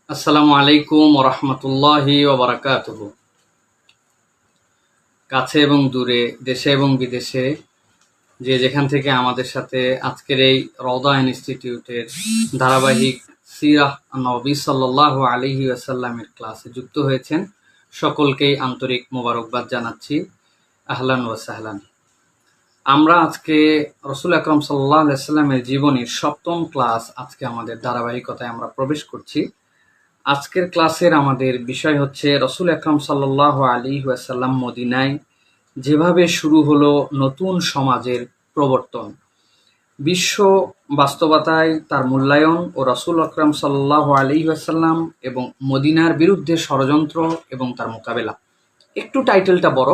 আসসালামু আলাইকুম ওরহমতুল্লাহি ওবরাকাতুহু। কাছে এবং দূরে, দেশে এবং বিদেশে যে যেখান থেকে আমাদের সাথে আজকের এই রওদা ইনস্টিটিউটের ধারাবাহিক সিরাহ নবী সাল্লাল্লাহু আলাইহি ওয়াসাল্লামের ক্লাসে যুক্ত হয়েছেন, সকলকেই আন্তরিক মোবারকবাদ জানাচ্ছি। আহলান ওয়া সাহলান। আমরা আজকে রসুল আকরম সাল্লাল্লাহু আলাইহি ওয়াসাল্লামের জীবনীর সপ্তম ক্লাস আজকে আমাদের ধারাবাহিকতায় আমরা প্রবেশ করছি। আজকের ক্লাসের আমাদের বিষয় হচ্ছে রসুল আকরম সাল্লাল্লাহু আলাইহি ওয়াসাল্লাম মদিনায় যেভাবে শুরু হলো নতুন সমাজের প্রবর্তন, বিশ্ব বাস্তবতায় তার মূল্যায়ন ও রসুল আকরম সাল্লাল্লাহু আলাইহি ওয়াসাল্লাম এবং মদিনার বিরুদ্ধে ষড়যন্ত্র এবং তার মোকাবেলা। একটু টাইটেলটা বড়,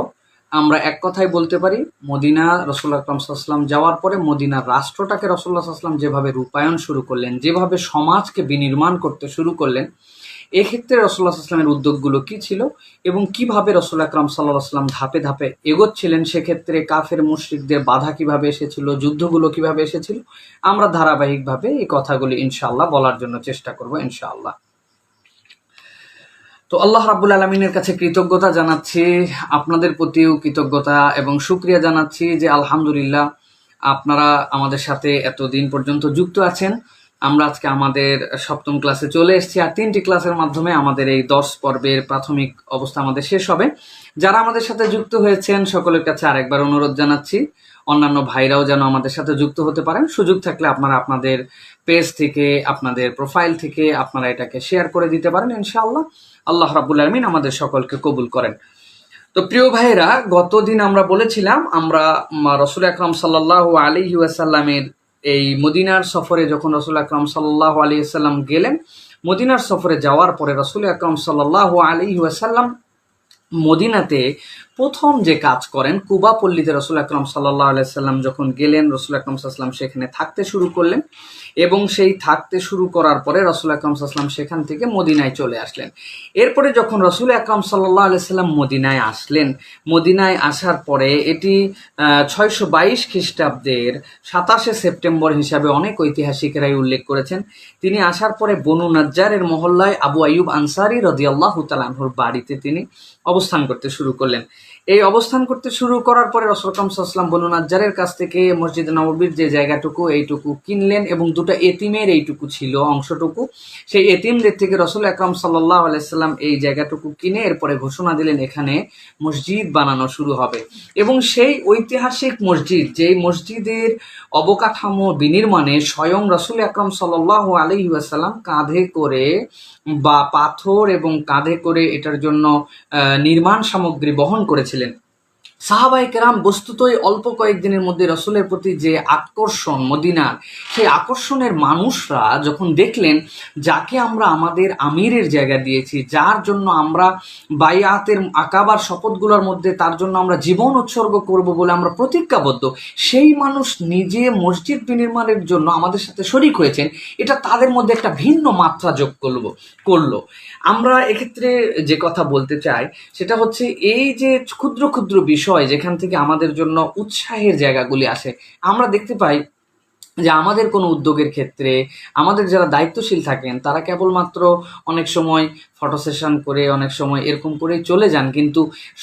আমরা এক কথায় বলতে পারি মদিনা রসুল আকরম সাল্লাম যাওয়ার পরে মদিনার রাষ্ট্রটাকে রসুল্লাহ সাল্লাম যেভাবে রূপায়ণ শুরু করলেন, যেভাবে সমাজকে বিনির্মাণ করতে শুরু করলেন, এক্ষেত্রে রসুল্লাহ সাল্লামের উদ্যোগগুলো কি ছিল এবং কিভাবে রসুল আকরম সাল্লাহ সাল্লাম ধাপে ধাপে এগোচ্ছিলেন, সেক্ষেত্রে কাফের মুশরিকদের বাধা কিভাবে এসেছিল, যুদ্ধগুলো কিভাবে এসেছিল, আমরা ধারাবাহিকভাবে এই কথাগুলি ইনশাআল্লাহ বলার জন্য চেষ্টা করব ইনশাআল্লাহ। তো আল্লাহ রাব্বুল আলামিনের কাছে কৃতজ্ঞতা জানাচ্ছি, আপনাদের প্রতিও কৃতজ্ঞতা এবং শুকরিয়া জানাচ্ছি যে আলহামদুলিল্লাহ আপনারা আমাদের সাথে এতদিন পর্যন্ত যুক্ত আছেন। আমরা আজকে আমাদের সপ্তম ক্লাসে চলে এসেছি, আর 3টি ক্লাসের মাধ্যমে আমাদের এই 10 পর্বের প্রাথমিক অবস্থা আমাদের শেষ হবে। যারা আমাদের সাথে যুক্ত হয়েছেন সকলের কাছে আরেকবার অনুরোধ জানাচ্ছি, অন্যান্য ভাইরাও যেন আমাদের সাথে যুক্ত হতে পারেন। সুযোগ থাকলে আপনারা আপনাদের পেজ থেকে, আপনাদের প্রোফাইল থেকে আপনারা এটাকে শেয়ার করে দিতে পারেন ইনশাআল্লাহ। আল্লাহ রাব্বুল আলামিন আমাদের সকলকে কবুল করেন। তো প্রিয় ভাইরা, গতদিন আমরা বলেছিলাম আমরা রসুল আকরাম সাল্লাল্লাহু আলাইহি ওয়াসাল্লামের এই মদিনার সফরে যখন রসুল আকরাম সাল্লাল্লাহু আলাইহি ওয়াসাল্লাম গেলেন, মদিনার সফরে যাওয়ার পরে রসুল আকরাম সাল্লাল্লাহু আলাইহি ওয়াসাল্লাম মদিনাতে প্রথম যে কাজ করেন, কুবা পল্লীতে রসুল আকরম সাল্লাল্লাহু আলাইহি সাল্লাম যখন গেলেন, রসুল আকরম সাল্লাম সেখানে থাকতে শুরু করলেন এবং সেই থাকতে শুরু করার পরে রসুল আকরম সাল্লাম সেখান থেকে মদিনায় চলে আসলেন। এরপরে যখন রসুল আকরম সাল্লাল্লাহু আলাইহি সাল্লাম মদিনায় আসলেন, মদিনায় আসার পরে এটি 622 খ্রিস্টাব্দের 27 সেপ্টেম্বর হিসাবে অনেক ঐতিহাসিকেরাই উল্লেখ করেছেন। তিনি আসার পরে বনু নাজ্জারের মহল্লায় আবু আইয়ুব আনসারী রাদিয়াল্লাহু তাআলা আনহুর বাড়িতে তিনি অবস্থান করতে শুরু করলেন। এই অবস্থান করতে শুরু করার পরে রসুল আকরাম সাল্লাল্লাহু আলাইহি ওয়াসাল্লাম বনু নাজ্জারের কাছ থেকে মসজিদ নববীর যে জায়গাটুকু এইটুকু কিনলেন এবং দুটো এতিমের এইটুকু ছিল অংশটুকু, সেই এতিমদের থেকে রসুল আকরাম সাল্লাল্লাহু আলাইহি ওয়াসাল্লাম এই জায়গাটুকু কিনে এরপরে ঘোষণা দিলেন এখানে মসজিদ বানানো শুরু হবে। এবং সেই ঐতিহাসিক মসজিদ, যেই মসজিদের অবকাঠামো বিনির্মাণে স্বয়ং রসুল আকরাম সাল্লাল্লাহু আলাইহি ওয়াসাল্লাম কাঁধে করে বা পাথর এবং কাঁধে করে এটার জন্য নির্মাণ সামগ্রী বহন করেছিলেন। সাহাবায়ে কেরাম বস্তুতই অল্প কয়েকদিনের মধ্যে রসুলের প্রতি যে আকর্ষণ মদিনার, সেই আকর্ষণের মানুষরা যখন দেখলেন যাকে আমরা আমাদের আমিরের জায়গা দিয়েছি, যার জন্য আমরা বাইআতের আকাবার শপথগুলোর মধ্যে তার জন্য আমরা জীবন উৎসর্গ করব বলে আমরা প্রতিজ্ঞাবদ্ধ, সেই মানুষ নিজে মসজিদ বিনির্মাণের জন্য আমাদের সাথে শরিক হয়েছেন, এটা তাদের মধ্যে একটা ভিন্ন মাত্রা যোগ করলো। আমরা এক্ষেত্রে যে কথা বলতে চাই সেটা হচ্ছে এই যে ক্ষুদ্র ক্ষুদ্র বিষয় যেখান থেকে আমাদের জন্য উৎসাহের জায়গাগুলি আসে, আমরা দেখতে পাই যে আমাদের কোনো উদ্যোগের ক্ষেত্রে আমাদের যারা দায়িত্বশীল থাকেন তারা কেবলমাত্র অনেক সময় ফটো সেশন করে, অনেক সময় এরকম করেই চলে যান, কিন্তু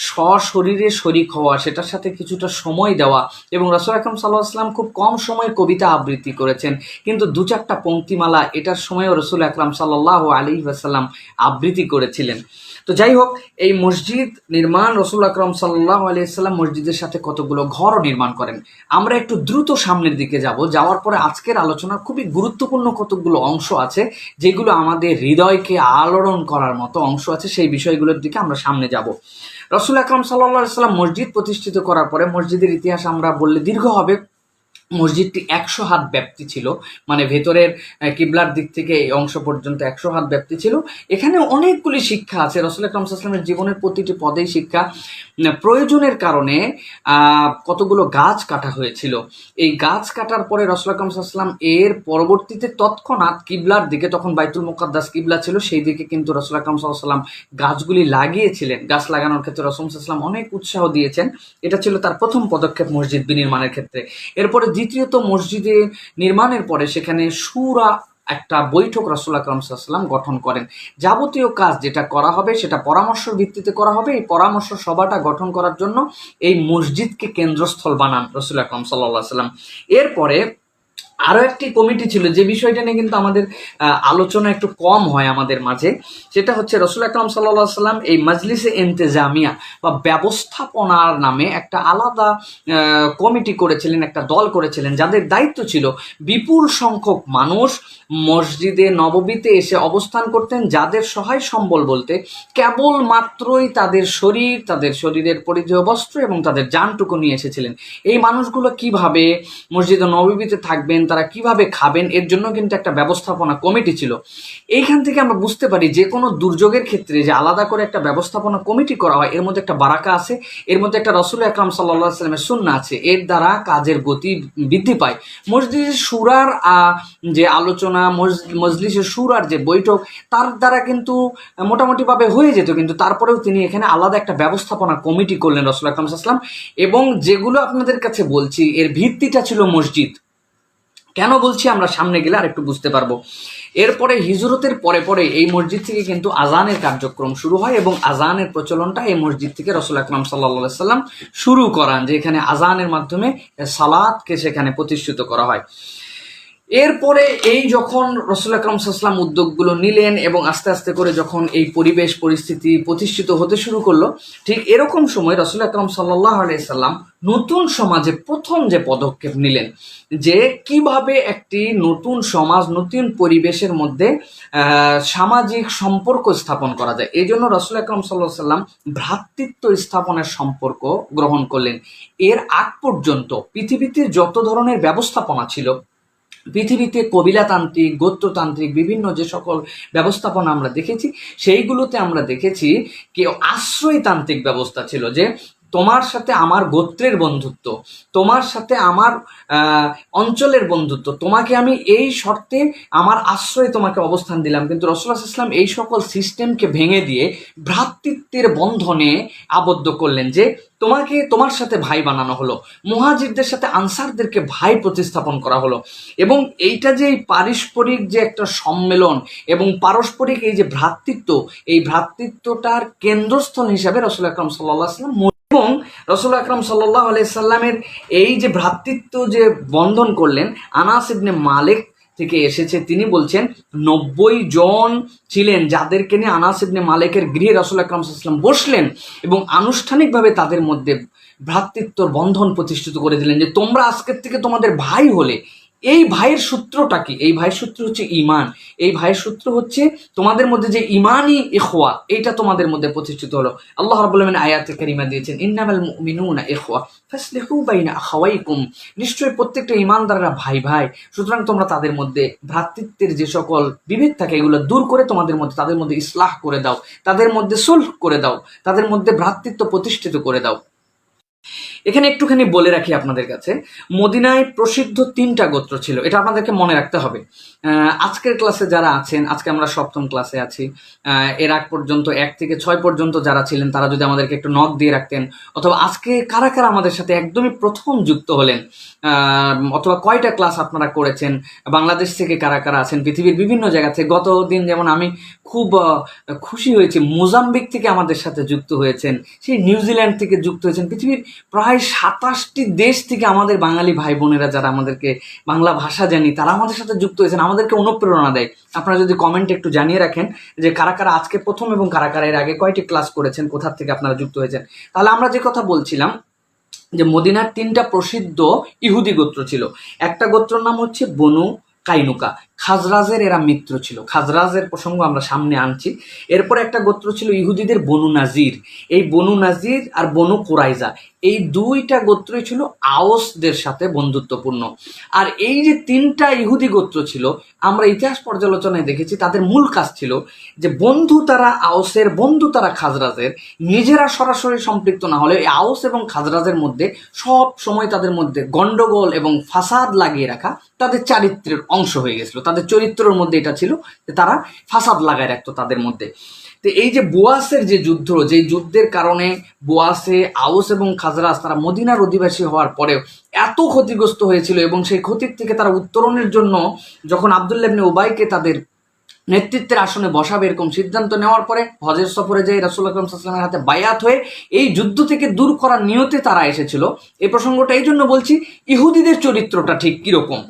সশরীরে শরিক হওয়া, সেটার সাথে কিছুটা সময় দেওয়া। এবং রাসূল আকরাম সাল্লাল্লাহু আলাইহি ওয়াসাল্লাম খুব কম সময়ে কবিতা আবৃত্তি করেছেন, কিন্তু 2-4টা পংক্তিমালা এটার সময়ও রাসূল আকরাম সাল্লাল্লাহু আলাইহি ওয়াসাল্লাম আবৃত্তি করেছিলেন। তো যাই হোক, এই মসজিদ নির্মাণ রসুল আকরাম সাল্লাল্লাহু আলাইহি ওয়াসাল্লাম মসজিদের সাথে কতগুলো ঘরও নির্মাণ করেন। আমরা একটু দ্রুত সামনের দিকে যাওয়ার পরে আজকের আলোচনার খুবই গুরুত্বপূর্ণ কতগুলো অংশ আছে যেগুলো আমাদের হৃদয়কে আলোড়ন করার মতো অংশ আছে, সেই বিষয়গুলোর দিকে আমরা সামনে যাব। রসুল আকরাম সাল্লাল্লাহু আলাইহি ওয়াসাল্লাম মসজিদ প্রতিষ্ঠিত করার পরে, মসজিদের ইতিহাস আমরা বললে দীর্ঘ হবে, মসজিদটি 100 হাত ব্যাপ্তি ছিল, মানে ভেতরের কিবলার দিক থেকে এই অংশ পর্যন্ত 100 হাত ব্যাপ্তি ছিল। এখানে অনেকগুলি শিক্ষা আছে, রাসূল আকরাম সাল্লাল্লাহু আলাইহি ওয়াসাল্লামের জীবনের প্রতিটি পদেই শিক্ষা। প্রয়োজনের কারণে কতগুলো গাছ কাটা হয়েছিল, এই গাছ কাটার পরে রাসূল আকরাম সাল্লাল্লাহু আলাইহি ওয়াসাল্লাম এর পরবর্তীতে তৎক্ষণাৎ কিবলার দিকে, তখন বাইতুল মুকাদ্দাস কিবলা ছিল, সেই দিকে কিন্তু রাসূল আকরাম সাল্লাল্লাহু আলাইহি ওয়াসাল্লাম গাছগুলি লাগিয়েছিলেন। গাছ লাগানোর ক্ষেত্রে রাসূল সাল্লাল্লাহু আলাইহি ওয়াসাল্লাম অনেক উৎসাহ দিয়েছেন, এটা ছিল তার প্রথম পদক্ষেপ মসজিদ বিনির্মাণের ক্ষেত্রে। এরপরে দ্বিতীয়ত, মসজিদে নির্মাণের পরে সেখানে সূরা একটা বৈঠক রাসূল আকরাম সাল্লাল্লাহু আলাইহি ওয়াসাল্লাম গঠন করেন। যাবতীয় কাজ যেটা করা হবে সেটা পরামর্শের ভিত্তিতে করা হবে। এই পরামর্শ সভাটা গঠন করার জন্য এই মসজিদকে কেন্দ্রস্থল বানান রাসূল আকরাম সাল্লাল্লাহু আলাইহি ওয়াসাল্লাম। এরপরে আরো একটি কমিটি ছিল যে বিষয়টা নিয়ে কিন্তু আমাদের আলোচনা একটু কম হয় আমাদের মাঝে, সেটা হচ্ছে রাসূল আকরাম সাল্লাল্লাহু আলাইহি ওয়াসাল্লাম এই মাজলিসে ইন্তেজামিয়া বা ব্যবস্থাপনার নামে একটা আলাদা কমিটি করেছিলেন, একটা দল করেছিলেন, যাদের দায়িত্ব ছিল বিপুল সংখ্যক মানুষ মসজিদে নববীতে এসে অবস্থান করতেন, যাদের সহায় সম্বল বলতে কেবল মাত্রই তাদের শরীর, তাদের শরীরের পরিধেয় বস্ত্র এবং তাদের জানটুকু নিয়ে এসেছিলেন। এই মানুষগুলো কিভাবে মসজিদে নববীতে থাকবেন, তারা কিভাবে খাবেন, এর জন্য কিন্তু একটা ব্যবস্থাপনা কমিটি ছিল। এইখান থেকে আমরা বুঝতে পারি যে কোনো দুর্যোগের ক্ষেত্রে যে আলাদা করে একটা ব্যবস্থাপনা কমিটি করা হয়, এর মধ্যে একটা বারাকা আছে, এর মধ্যে একটা রাসূল আকরাম সাল্লাল্লাহু আলাইহি ওয়াসাল্লামের সুন্নাহ আছে, এর দ্বারা কাজের গতি বৃদ্ধি পায়। মসজিদের শুরার যে আলোচনা, মজলিসের শুরার যে বৈঠক, তার দ্বারা কিন্তু মোটামুটিভাবে হয়ে যেত, কিন্তু তারপরেও তিনি এখানে আলাদা একটা ব্যবস্থাপনা কমিটি করলেন রাসূল আকরাম সাল্লাল্লাহু আলাইহি ওয়াসাল্লাম। এবং যেগুলো আপনাদের কাছে বলছি এর ভিত্তিটা ছিল মসজিদ। কেন বলছি আমরা সামনে গেলে আর একটু বুঝতে পারবো। এরপরে হিজরতের পরে পরে এই মসজিদ থেকে কিন্তু আজানের কার্যক্রম শুরু হয় এবং আজানের প্রচলনটা এই মসজিদ থেকে রাসূল আকরাম সাল্লাল্লাহু আলাইহি ওয়াসাল্লাম শুরু করান, যে এখানে আজানের মাধ্যমে সালাতকে সেখানে প্রতিষ্ঠিত করা হয়। এরপরে এই যখন রাসূল আকরাম সাল্লাল্লাহু আলাইহি ওয়াসাল্লাম উদ্যোগগুলো নিলেন এবং আস্তে আস্তে করে যখন এই পরিবেশ পরিস্থিতি প্রতিষ্ঠিত হতে শুরু করলো, ঠিক এরকম সময় রাসূল আকরাম সাল্লাল্লাহু আলাইহি সাল্লাম নতুন সমাজে প্রথম যে পদক্ষেপ নিলেন, যে কিভাবে একটি নতুন সমাজ, নতুন পরিবেশের মধ্যে সামাজিক সম্পর্ক স্থাপন করা যায়। এই জন্য রাসূল আকরাম সাল্লাল্লাহু আলাইহি সাল্লাম ভ্রাতৃত্ব স্থাপনের সম্পর্ক গ্রহণ করলেন। এর আগ পর্যন্ত পৃথিবীতে যত ধরনের ব্যবস্থাপনা ছিল, পৃথিবীতে কবিলাতান্ত্রিক, গোত্রতান্ত্রিক বিভিন্ন যে সকল ব্যবস্থাপনা আমরা দেখেছি, সেইগুলোতে আমরা দেখেছি কি আশ্রয়তান্ত্রিক ব্যবস্থা ছিল, যে তোমার সাথে আমার গোত্রের বন্ধুত্ব, তোমার সাথে আমার অঞ্চলের বন্ধুত্ব, তোমাকে আমি এই শর্তে আমার আশ্রয়ে তোমাকে অবস্থান দিলাম। কিন্তু রাসূলুল্লাহ সাল্লাল্লাহু আলাইহি ওয়াসাল্লাম এই সকল সিস্টেমকে ভেঙে দিয়ে ভ্রাতৃত্বের বন্ধনে আবদ্ধ করলেন, যে তোমাকে তোমার সাথে ভাই বানানো হলো, মুহাজিরদের সাথে আনসারদেরকে ভাই প্রতিস্থাপন করা হলো। এবং এইটা যে এই পারস্পরিক যে একটা সম্মেলন এবং পারস্পরিক এই যে ভ্রাতৃত্ব, এই ভ্রাতৃত্বটার কেন্দ্রস্থল হিসাবে রাসূল আকরাম সাল্লাল্লাহু আলাইহি ওয়াসাল্লাম এবং রাসূল আকরাম সাল্লাল্লাহু আলাইহি সাল্লামের এই যে ভ্রাতৃত্ব যে বন্ধন করলেন, আনাস ইবনে মালিক থেকে এসেছে, তিনি বলছেন 90 জন ছিলেন যাদেরকে নিয়ে আনাস ইবনে মালিকের গৃহে রাসূল আকরাম সাল্লাল্লাহু আলাইহি ওয়াসাল্লাম বসলেন এবং আনুষ্ঠানিকভাবে তাদের মধ্যে ভ্রাতৃত্বর বন্ধন প্রতিষ্ঠিত করে দিলেন, যে তোমরা আজকের থেকে তোমাদের ভাই হলে। এই ভাইয়ের সূত্রটা কি? এই ভাইয়ের সূত্র হচ্ছে ঈমান। এই ভাইয়ের সূত্র হচ্ছে তোমাদের মধ্যে যে ঈমানি ইখওয়া, এইটা তোমাদের মধ্যে প্রতিষ্ঠিত হলো। আল্লাহ রাব্বুল আলামিন আয়াতে কারিমা দিয়েছেন, ইন্নামাল মুমিনুনা ইখওয়া ফাসলিহু বাইনা আখাওয়াইকুম, নিশ্চয়ই প্রত্যেকটা ঈমানদাররা ভাই ভাই, সুতরাং তোমরা তাদের মধ্যে ভ্রাতৃত্বের যে সকল বিভেদ থাকে এগুলো দূর করে তোমাদের মধ্যে, তাদের মধ্যে ইসলাহ করে দাও, তাদের মধ্যে সুলহ করে দাও, তাদের মধ্যে ভ্রাতৃত্ব প্রতিষ্ঠিত করে দাও। এখানে একটুখানি বলে রাখি আপনাদের কাছে, মদিনায় প্রসিদ্ধ 3টা গোত্র ছিল, এটা আপনাদেরকে মনে রাখতে হবে। আজকের ক্লাসে যারা আছেন, আজকে আমরা 7ম ক্লাসে আছি, এর আগ পর্যন্ত 1 থেকে 6 পর্যন্ত যারা ছিলেন তারা যদি আমাদেরকে একটু নক দিয়ে রাখতেন, অথবা আজকে কারা কারা আমাদের সাথে একদমই প্রথম যুক্ত হলেন, অথবা কয়টা ক্লাস আপনারা করেছেন, বাংলাদেশ থেকে কারা কারা আছেন, পৃথিবীর বিভিন্ন জায়গা থেকে। গত দিন যেমন আমি খুব খুশি হয়েছি, মোজাম্বিক থেকে আমাদের সাথে যুক্ত হয়েছেন, সেই নিউজিল্যান্ড থেকে যুক্ত হয়েছেন, পৃথিবীর প্রায় 27টি দেশ থেকে আমাদের বাঙালি ভাই বোনেরা যারা আমাদেরকে বাংলা ভাষা জানি, তারা আমাদের সাথে যুক্ত হয়েছেন, আমাদেরকে অনুপ্রেরণা দেয়। আপনারা যদি কমেন্টে একটু জানিয়ে রাখেন যে কারা কারা আজকে প্রথম এবং কারা কারা এর আগে কয়টি ক্লাস করেছেন, কোথা থেকে আপনারা যুক্ত হয়েছেন। তাহলে আমরা যে কথা বলছিলাম যে মদিনার 3টা প্রসিদ্ধ ইহুদি গোত্র ছিল। একটা গোত্রের নাম হচ্ছে বনু কাইনুকা, খাজরাজের এরা মিত্র ছিল, খাজরাজের প্রসঙ্গ আমরা সামনে আনছি। এরপরে একটা গোত্র ছিল ইহুদিদের বনু নাজির, এই বনু নাজির আর বনু কুরাইজা, এই 2টা গোত্রই ছিল আওসদের সাথে বন্ধুত্বপূর্ণ। আর এই যে 3টা ইহুদি গোত্র ছিল, আমরা ইতিহাস পর্যালোচনায় দেখেছি তাদের মূল কাজ ছিল যে বন্ধু তারা আওসের, বন্ধু তারা খাজরাজের, নিজেরা সরাসরি সম্পৃক্ত না হলে আওস এবং খাজরাজের মধ্যে সব সময় তাদের মধ্যে গন্ডগোল এবং ফাসাদ লাগিয়ে রাখা তাদের চারিত্র্যের অংশ হয়ে গেছিল, তাদের চরিত্রের মধ্যে এটা ছিল যে তারা ফাসাদ লাগায় রাখতো তাদের মধ্যে। তো এই যে বুয়াসের যে যুদ্ধ, যেই যুদ্ধের কারণে বুয়াসে আউস এবং খাজরাজ তারা মদিনার অধিবাসী হওয়ার পরেও এত ক্ষতিগ্রস্ত হয়েছিল, এবং সেই ক্ষতির থেকে তারা উত্তরণের জন্য যখন আব্দুল্লাহ ইবনে উবাইকে তাদের নেতৃত্বের আসনে বসাবে এরকম সিদ্ধান্ত নেওয়ার পরে হজের সফরে যে রাসূলুল্লাহ সাল্লাল্লাহু আলাইহি ওয়াসাল্লামের হাতে বায়াত হয়ে এই যুদ্ধ থেকে দূর করার নিয়তে তারা এসেছিল। এই প্রসঙ্গটা এই জন্য বলছি, ইহুদিদের চরিত্রটা ঠিক কিরকম।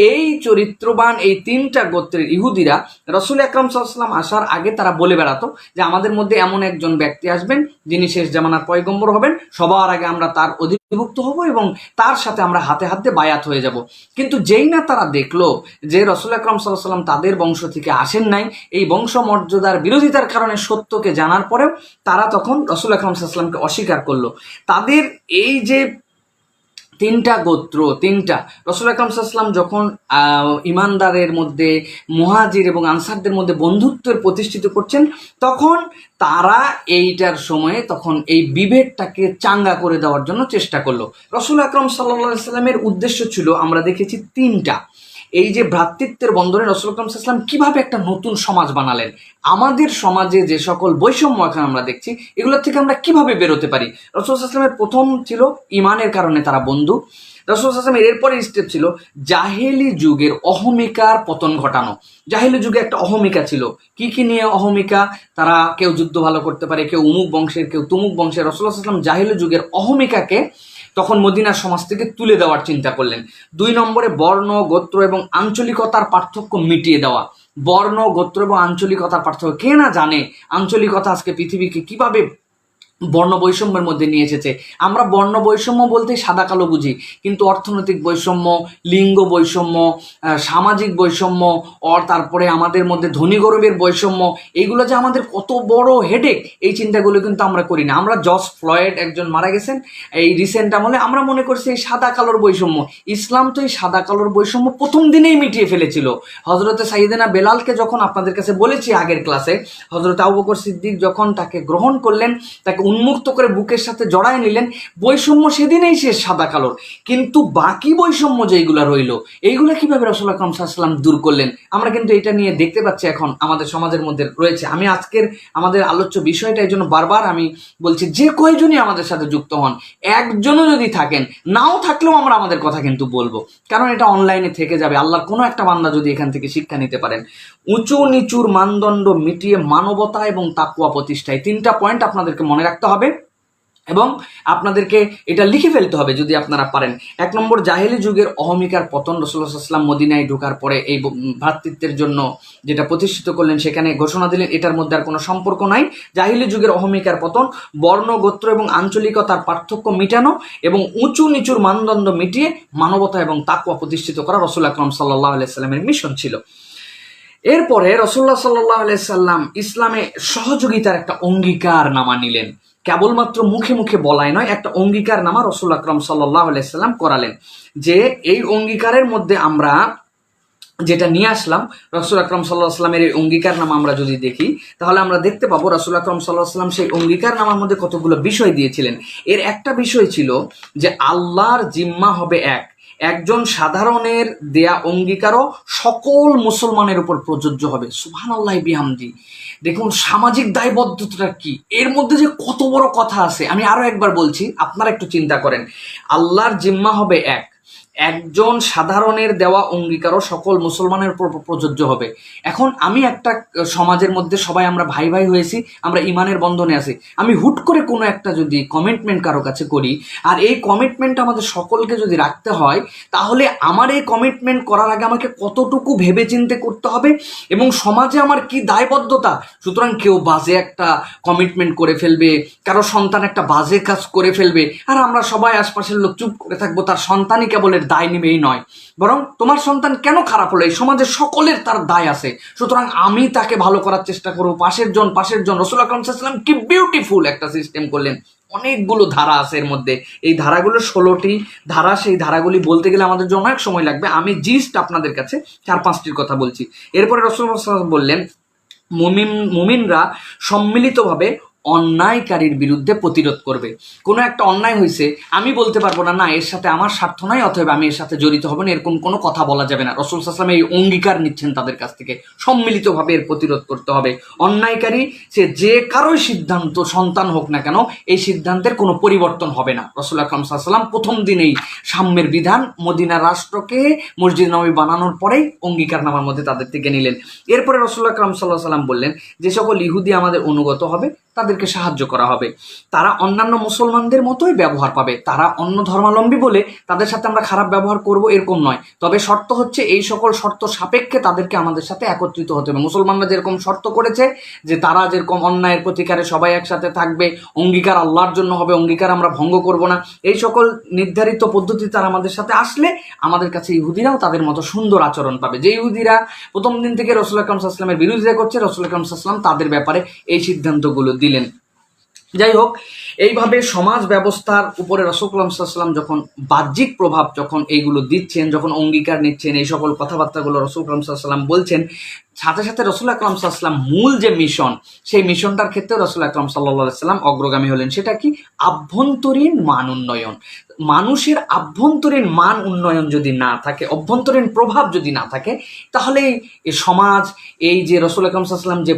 এই চরিত্রবান এই তিনটা গোত্রের ইহুদিরা রাসূল আকরাম সাল্লাল্লাহু আলাইহি ওয়াসাল্লাম আসার আগে তারা বলে বেড়াতো যে আমাদের মধ্যে এমন একজন ব্যক্তি আসবেন যিনি শেষ জামানার পয়গম্বর হবেন, সবার আগে আমরা তার অধিভুক্ত হব এবং তার সাথে আমরা হাতে হাতে বায়াত হয়ে যাব। কিন্তু যেই না তারা দেখলো যে রাসূল আকরাম সাল্লাল্লাহু আলাইহি ওয়াসাল্লাম তাদের বংশ থেকে আসেন নাই, এই বংশ মর্যাদার বিরোধিতার কারণে সত্যকে জানার পরেও তারা তখন রাসূল আকরাম সাল্লাল্লাহু আলাইহি ওয়াসাল্লামকে অস্বীকার করলো। তাদের এই যে তিনটা গোত্র, তিনটা রাসূল আকরাম সাল্লাল্লাহু আলাইহি ওয়াসাল্লাম যখন ইমানদারের মধ্যে মুহাজির এবং আনসারদের মধ্যে বন্ধুত্বের প্রতিষ্ঠিত করছেন, তখন তারা এইটার সময়ে তখন এই বিভেদটাকে চাঙ্গা করে দেওয়ার জন্য চেষ্টা করলো। রাসূল আকরাম সাল্লাল্লাহু আলাইহি ওয়াসাল্লামের উদ্দেশ্য ছিল, আমরা দেখেছি তিনটা। এই যে ভ্রাতৃত্বের বন্ধনে রাসূল আকরাম সাল্লাল্লাহু আলাইহি ওয়াসাল্লাম কিভাবে একটা নতুন সমাজ বানালেন, আমাদের সমাজে যে সকল বৈষম্য এখন আমরা দেখছি এগুলোর থেকে আমরা কিভাবে বেরোতে পারি। রাসূল সাল্লাল্লাহু আলাইহি ওয়াসাল্লামের প্রথম ছিল ইমানের কারণে তারা বন্ধু। রাসূল সাল্লাল্লাহু আলাইহি ওয়াসাল্লামের এরপরে স্টেপ ছিল জাহেলি যুগের অহমিকার পতন ঘটানো। জাহেলি যুগে একটা অহমিকা ছিল, কি কি নিয়ে অহমিকা, তারা কেউ যুদ্ধ ভালো করতে পারে, কেউ উমুক বংশের, কেউ তুমুক বংশের। রাসূল সাল্লাল্লাহু আলাইহি ওয়াসাল্লাম জাহেলি যুগের অহমিকাকে তখন মদিনার সমাজ থেকে তুলে দেওয়ার চিন্তা করলেন। 2 নম্বরে বর্ণ, গোত্র এবং আঞ্চলিকতার পার্থক্য মিটিয়ে দেওয়া। বর্ণ, গোত্র এবং আঞ্চলিকতার পার্থক্য কে না জানে, আঞ্চলিকতা আজকে পৃথিবীকে কিভাবে বর্ণ বৈষম্যের মধ্যে নিয়ে এসেছে। আমরা বর্ণ বৈষম্য বলতে সাদা কালো বুঝি, কিন্তু অর্থনৈতিক বৈষম্য, লিঙ্গ বৈষম্য, সামাজিক বৈষম্য, তারপরে আমাদের মধ্যে ধনী গরিবের বৈষম্য, এইগুলো যে আমাদের কত বড় হেডেক, এই চিন্তাগুলো কিন্তু আমরা করি না। আমরা জর্জ ফ্লয়েড একজন মারা গেছেন এই রিসেন্ট আমলে, আমরা মনে করছি এই সাদা কালোর বৈষম্য। ইসলাম তো এই সাদা কালোর বৈষম্য প্রথম দিনেই মিটিয়ে ফেলেছিল। হজরতে সাইয়েদেনা বেলালকে যখন আপনাদের কাছে বলেছি আগের ক্লাসে, হজরত আবু বকর সিদ্দিক যখন তাকে গ্রহণ করলেন, তাকে উন্মুক্ত করে বুকের সাথে জড়ায় নিলেন, বৈষম্য সেদিনেই শেষ সাদা কালোর। কিন্তু বাকি বৈষম্য যেইগুলো রইল, এইগুলো কিভাবে রাসূল আকরাম সাল্লাল্লাহু আলাইহি ওয়াসাল্লাম দূর করলেন, আমরা কিন্তু এটা নিয়ে দেখতে পাচ্ছি এখন আমাদের সমাজের মধ্যে রয়েছে। আমি আজকের আমাদের আলোচ্য বিষয়টা এই জন্য বারবার আমি বলছি, যে কয়জনই আমাদের সাথে যুক্ত হন, একজনও যদি থাকেন, নাও থাকলেও আমরা আমাদের কথা কিন্তু বলবো, কারণ এটা অনলাইনে থেকে যাবে। আল্লাহর কোনো একটা বান্দা যদি এখান থেকে শিক্ষা নিতে পারেন। উঁচু নিচুর মানদণ্ড মিটিয়ে মানবতা এবং তাকওয়া প্রতিষ্ঠায়, 3টা পয়েন্ট আপনাদেরকে মনে রাখতে হবে এবং আপনাদেরকে এটা লিখে ফেলতে হবে যদি আপনারা পারেন। 1 নম্বর, জাহেলি যুগের অহমিকার পতন। রাসূলুল্লাহ সাল্লাল্লাহু আলাইহি ওয়াসাল্লাম মদিনায় ঢোকার পরে এই ভ্রাতৃত্বের জন্য যেটা প্রতিষ্ঠিত করলেন, সেখানে ঘোষণা দিলেন এটার মধ্যে আর কোনো সম্পর্ক নাই। জাহেলি যুগের অহমিকার পতন, বর্ণ, গোত্র এবং আঞ্চলিকতার পার্থক্য মিটানো এবং উঁচু নিচুর মানদণ্ড মিটিয়ে মানবতা এবং তাকওয়া প্রতিষ্ঠিত করা রাসূল আকরাম সাল্লাল্লাহু আলাইহি ওয়াসাল্লামের মিশন ছিল। এরপরে রাসূলুল্লাহ সাল্লাল্লাহু আলাইহি ওয়াসাল্লাম ইসলামে সহযোগিতার একটা অঙ্গীকার নামা নিলেন। কেবলমাত্র মুখে মুখে বলাই নয়, একটা অঙ্গীকার নামা রাসূল আকরাম সাল্লাল্লাহু আলাইহি ওয়াসাল্লাম করালেন, যে এই অঙ্গীকারের মধ্যে আমরা যেটা নিয়ে আসলাম, রাসূল আকরাম সাল্লাল্লাহু আলাইহি ওয়াসাল্লামের এই অঙ্গীকার নামা আমরা যদি দেখি, তাহলে আমরা দেখতে পাবো রাসূল আকরাম সাল্লাল্লাহু আলাইহি ওয়াসাল্লাম সেই অঙ্গীকার নামার মধ্যে কতগুলো বিষয় দিয়েছিলেন। এর একটা বিষয় ছিল যে আল্লাহর জিম্মা হবে এক, একজন সাধারণের দেয়া অঙ্গীকারও সকল মুসলমানের উপর প্রযোজ্য হবে। সুবহানাল্লাহি বিহামদি। দেখুন সামাজিক দায়বদ্ধতাটা কি, এর মধ্যে যে কত বড় কথা আছে। আমি আরো একবার বলছি, আপনারা একটু চিন্তা করেন। আল্লাহর জিম্মা হবে এক, একজন সাধারণের দেওয়া অঙ্গীকারও সকল মুসলমানের উপর প্রযোজ্য হবে। এখন আমি একটা সমাজের মধ্যে সবাই আমরা ভাই ভাই হয়েছি, আমরা ইমানের বন্ধনে আছি। আমি হুট করে কোনো একটা যদি কমিটমেন্ট কারো কাছে করি, আর এই কমিটমেন্ট আমাদের সকলকে যদি রাখতে হয়, তাহলে আমার এই কমিটমেন্ট করার আগে আমাকে কতটুকু ভেবে চিন্তে করতে হবে এবং সমাজে আমার কি দায়বদ্ধতা। সুতরাং কেউ বাজে একটা কমিটমেন্ট করে ফেলবে, কারো সন্তান একটা বাজে কাজ করে ফেলবে, আর আমরা সবাই আশপাশের লোক চুপ করে থাকবো, তার সন্তানই কেবল দায় নিবে এই নয়, বরং তোমার সন্তান কেন খারাপ হলো, এই সমাজের সকলের তার দায় আছে। সুতরাং আমি তাকে ভালো করার চেষ্টা করবো, পাশের জন। রাসূল আকরাম সাল্লাল্লাহু আলাইহি ওয়াসাল্লাম কি বিউটিফুল একটা সিস্টেম করলেন। অনেকগুলো ধারা আছে এর মধ্যে, এই ধারাগুলো 16টি ধারা। সেই ধারাগুলি বলতে গেলে আমাদের জন্য অনেক সময় লাগবে, আমি জিস্ট আপনাদের কাছে 4-5টির কথা বলছি। এরপরে রাসূল সাল্লাল্লাহু আলাইহি ওয়াসাল্লাম বললেন, মুমিনরা সম্মিলিতভাবে অন্যায়কারীর বিরুদ্ধে প্রতিরোধ করবে। কোনো একটা অন্যায় হয়েছে, আমি বলতে পারবো না না এর সাথে আমার স্বার্থ নাই, অথবা আমি এর সাথে জড়িত হব না, এরকম কোনো কথা বলা যাবে না। রাসূল সাল্লাল্লাহু আলাইহি ওয়াসাল্লাম এই অঙ্গীকার নিচ্ছেন তাদের কাছ থেকে, সম্মিলিতভাবে এর প্রতিরোধ করতে হবে। অন্যায়কারী সে যে কারোই সিদ্ধান্ত সন্তান হোক না কেন, এই সিদ্ধান্তের কোনো পরিবর্তন হবে না। রাসূল আকরাম সাল্লাল্লাহু আলাইহি ওয়াসাল্লাম প্রথম দিনেই সাম্যের বিধান মদিনা রাষ্ট্রকে মসজিদ নববী বানানোর পরেই অঙ্গীকারনামার মধ্যে তাদের থেকে নিলেন। এরপরে রাসূল আকরাম সাল্লাল্লাহু আলাইহি ওয়াসাল্লাম বললেন, যে সকল ইহুদি আমাদের অনুগত হবে তাদেরকে সাহায্য করা হবে, তারা অন্যান্য মুসলমানদের মতোই ব্যবহার পাবে, তারা অন্য ধর্মাবলম্বী বলে তাদের সাথে আমরা খারাপ ব্যবহার করব এরকম নয়, তবে শর্ত হচ্ছে এই সকল শর্ত সাপেক্ষে তাদেরকে আমাদের সাথে একত্রিত হতে হবে। মুসলমানরা যেরকম শর্ত করেছে যে তারা যেরকম অন্যায়ের প্রতিকারে সবাই একসাথে থাকবে, অঙ্গীকার আল্লাহর জন্য হবে, অঙ্গীকার আমরা ভঙ্গ করব না, এই সকল নির্ধারিত পদ্ধতি তারা আমাদের সাথে আসলে আমাদের কাছে ইহুদিরাও তাদের মতো সুন্দর আচরণ পাবে। যে ইহুদিরা প্রথম দিন থেকে রাসূল আকরাম সাল্লাল্লাহু আলাইহি ওয়াসাল্লামের বিরোধিতা করছে, রাসূল আকরাম সাল্লাল্লাহু আলাইহি ওয়াসাল্লাম তাদের ব্যাপারে এই সিদ্ধান্তগুলো দিলেন। যাই হোক, এইভাবে সমাজ ব্যবস্থার উপরে রাসূল সাল্লাল্লাহু আলাইহি ওয়াসাল্লাম যখন বাহ্যিক প্রভাব যখন এইগুলো দিচ্ছেন, যখন অঙ্গীকার নিচ্ছেন, এই সকল কথাবার্তাগুলো রাসূল সাল্লাল্লাহু আলাইহি ওয়াসাল্লাম বলছেন, সাথে সাথে রাসূল আকরাম সাল্লাল্লাহু আলাইহি ওয়াসাল্লাম মূল যে মিশন, সেই মিশনটার ক্ষেত্রে রাসূল আকরাম সাল্লাল্লাহু আলাইহি ওয়াসাল্লাম অগ্রগামী হলেন। সেটা কি? আভ্যন্তরীণ মান উন্নয়ন। মানুষের আভ্যন্তরীণ মান উন্নয়ন যদি না থাকে, অভ্যন্তরীণ প্রভাব যদি না থাকে, তাহলে এই সমাজ, এই যে রাসূল আকরাম সাল্লাল্লাহু আলাইহি ওয়াসাল্লাম যে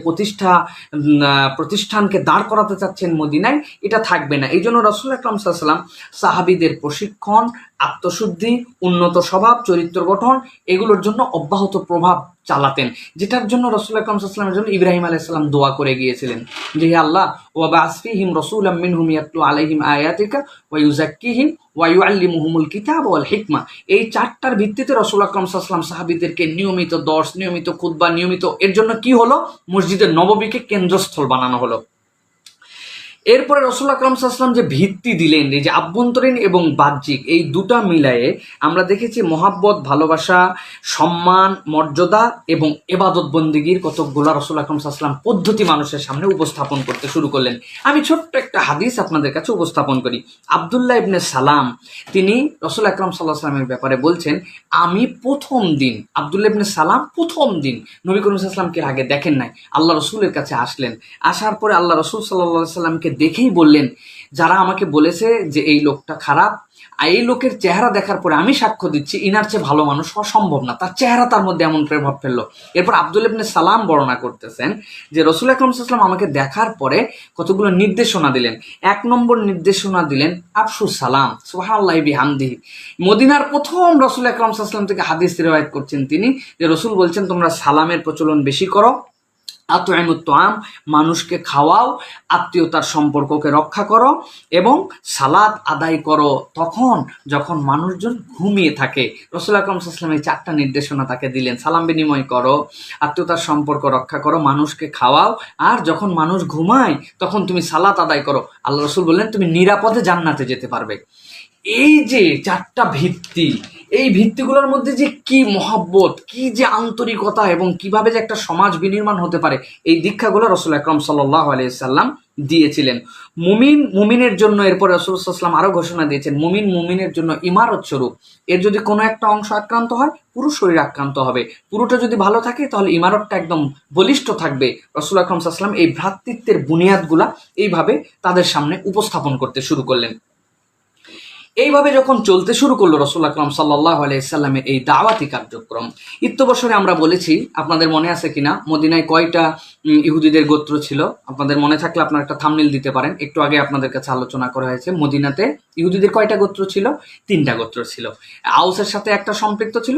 প্রতিষ্ঠানকে দাঁড় করাতে চাচ্ছেন মদিনায়, এটা থাকবে না। এই জন্য রাসূল আকরাম সাল্লাল্লাহু আলাইহি ওয়াসাল্লাম সাহাবীদের প্রশিক্ষণ, আত্মশুদ্ধি, উন্নত স্বভাব, চরিত্র গঠন, এগুলোর জন্য অব্যাহত প্রভাব চালাতেন, যেটার জন্য রাসূল আকরাম সাল্লাল্লাহু আলাইহি ওয়াসাল্লামের জন্য ইব্রাহিম আলাইহিস সালাম দোয়া করে গিয়েছিলেন যে হে আল্লাহ, ওয়া বা'আস ফীহিম রাসূলাম মিনহুম ইয়াতলু আলাইহিম আয়াতিকা ওয়া ইউযাক্কিহিম ওয়া ইউআল্লিমুহুমুল কিতাবা ওয়াল হিকমা। এই চারটার ভিত্তিতে রাসূল আকরাম সাল্লাল্লাহু আলাইহি ওয়াসাল্লাম সাহাবীদেরকে নিয়মিত দর্স, নিয়মিত খুতবা, নিয়মিত, এর জন্য কি হলো? মসজিদে নববীকে কেন্দ্রস্থল বানানো হলো। এরপরে রাসূল আকরাম সাল্লাল্লাহু আলাইহি ওয়াসাল্লাম যে ভিত্তি দিলেন, এই যে আভ্যন্তরীণ এবং বাহ্যিক, এই দুটা মিলায়ে আমরা দেখেছি মহাব্বত, ভালোবাসা, সম্মান, মর্যাদা এবং ইবাদত বন্দেগীর কতকগুলো রাসূল আকরাম সাল্লাল্লাহু আলাইহি ওয়াসাল্লাম পদ্ধতি মানুষের সামনে উপস্থাপন করতে শুরু করলেন। আমি ছোট্ট একটা হাদিস আপনাদের কাছে উপস্থাপন করি। আব্দুল্লাহ ইবনে সালাম তিনি রাসূল আকরাম সাল্লাল্লাহু আলাইহি ওয়াসাল্লামের ব্যাপারে বলছেন, আমি প্রথম দিন, আব্দুল্লাহ ইবনে সালাম প্রথম দিন নবী করিম সাল্লাল্লাহু আলাইহি ওয়াসাল্লামকে আগে দেখেন নাই, আল্লাহ রাসূলের কাছে আসলেন। আসার পরে আল্লাহ রাসূল সাল্লাল্লাহু আলাইহি ওয়াসাল্লামকে দেখেই বললেন, যারা আমাকে বলেছে যে এই লোকটা খারাপ, এই লোকের চেহারা দেখার পরে আমি সাক্ষ্য দিচ্ছি ইনার চেয়ে ভালো মানুষ হওয়া সম্ভব না, তার চেহারা তার মধ্যে এমন প্রভাব ফেললো। এরপর আব্দুল্লাহ ইবনে সালাম বর্ণনা করতেছেন যে রাসূল আকরাম সাল্লাল্লাহু আলাইহি ওয়াসাল্লাম আমাকে দেখার পরে কতগুলো নির্দেশনা দিলেন। এক নম্বর নির্দেশনা দিলেন আফশুস সালাম, সুবহানাল্লাহি বিহামদিহি। মদিনার প্রথম রাসূল আকরাম সাল্লাল্লাহু আলাইহি ওয়াসাল্লাম থেকে হাদিস রিওয়ায়াত করছেন তিনি, যে রাসূল বলছেন তোমরা সালামের প্রচলন বেশি করো, আত'ইমুত তুআম, মানুষকে খাওয়াও, আত্মীয়তার সম্পর্ককে রক্ষা করো এবং সালাত আদায় করো তখন যখন মানুষজন ঘুমিয়ে থাকে। রাসূল আকরাম সাল্লাল্লাহু আলাইহি ওয়াসাল্লাম এই চারটা নির্দেশনা তাকে দিলেন, সালাম বিনিময় করো, আত্মীয়তার সম্পর্ক রক্ষা করো, মানুষকে খাওয়াও, আর যখন মানুষ ঘুমায় তখন তুমি সালাত আদায় করো। আল্লাহ রাসূল বললেন তুমি নিরাপদে জান্নাতে যেতে পারবে। এই যে চারটা ভিত্তি, এই ভিত্তিগুলোর মধ্যে যে কি মহব্বত, কি যে আন্তরিকতা এবং কিভাবে যে একটা সমাজ বিনির্মাণ হতে পারে, এই দীক্ষাগুলো রাসূল আকরাম সাল্লাল্লাহু আলাইহি ওয়াসাল্লাম দিয়েছিলেন। মুমিনের জন্য এরপর রাসূল সাল্লাল্লাহু আলাইহি ওয়াসাল্লাম আরো ঘোষণা দিয়েছেন, মুমিনের জন্য ইমারত স্বরূপ, এর যদি কোনো একটা অংশ আক্রান্ত হয় পুরো শরীর আক্রান্ত হবে, পুরোটা যদি ভালো থাকে তাহলে ইমারতটা একদম বলিষ্ঠ থাকবে। রাসূল আকরাম সাল্লাল্লাহু আলাইহি ওয়াসাল্লাম এই ভ্রাতৃত্বের বুনিয়াদগুলা এইভাবে তাদের সামনে উপস্থাপন করতে শুরু করলেন। এইভাবে যখন চলতে শুরু করলো রাসূল আকরাম সাল্লাল্লাহু আলাইহি সাল্লামের এই দাওয়াতি কার্যক্রম, ইত্যবসরে আমরা বলেছি, আপনাদের মনে আছে কিনা, মদিনায় কয়টা ইহুদিদের গোত্র ছিল? আপনাদের মনে থাকলে আপনারা একটা থাম্বনেল দিতে পারেন। একটু আগে আপনাদের কাছে আলোচনা করা হয়েছে, মদিনাতে ইহুদিদের কয়টা গোত্র ছিল? 3টা গোত্র ছিল। আউসের সাথে একটা সম্পৃক্ত ছিল,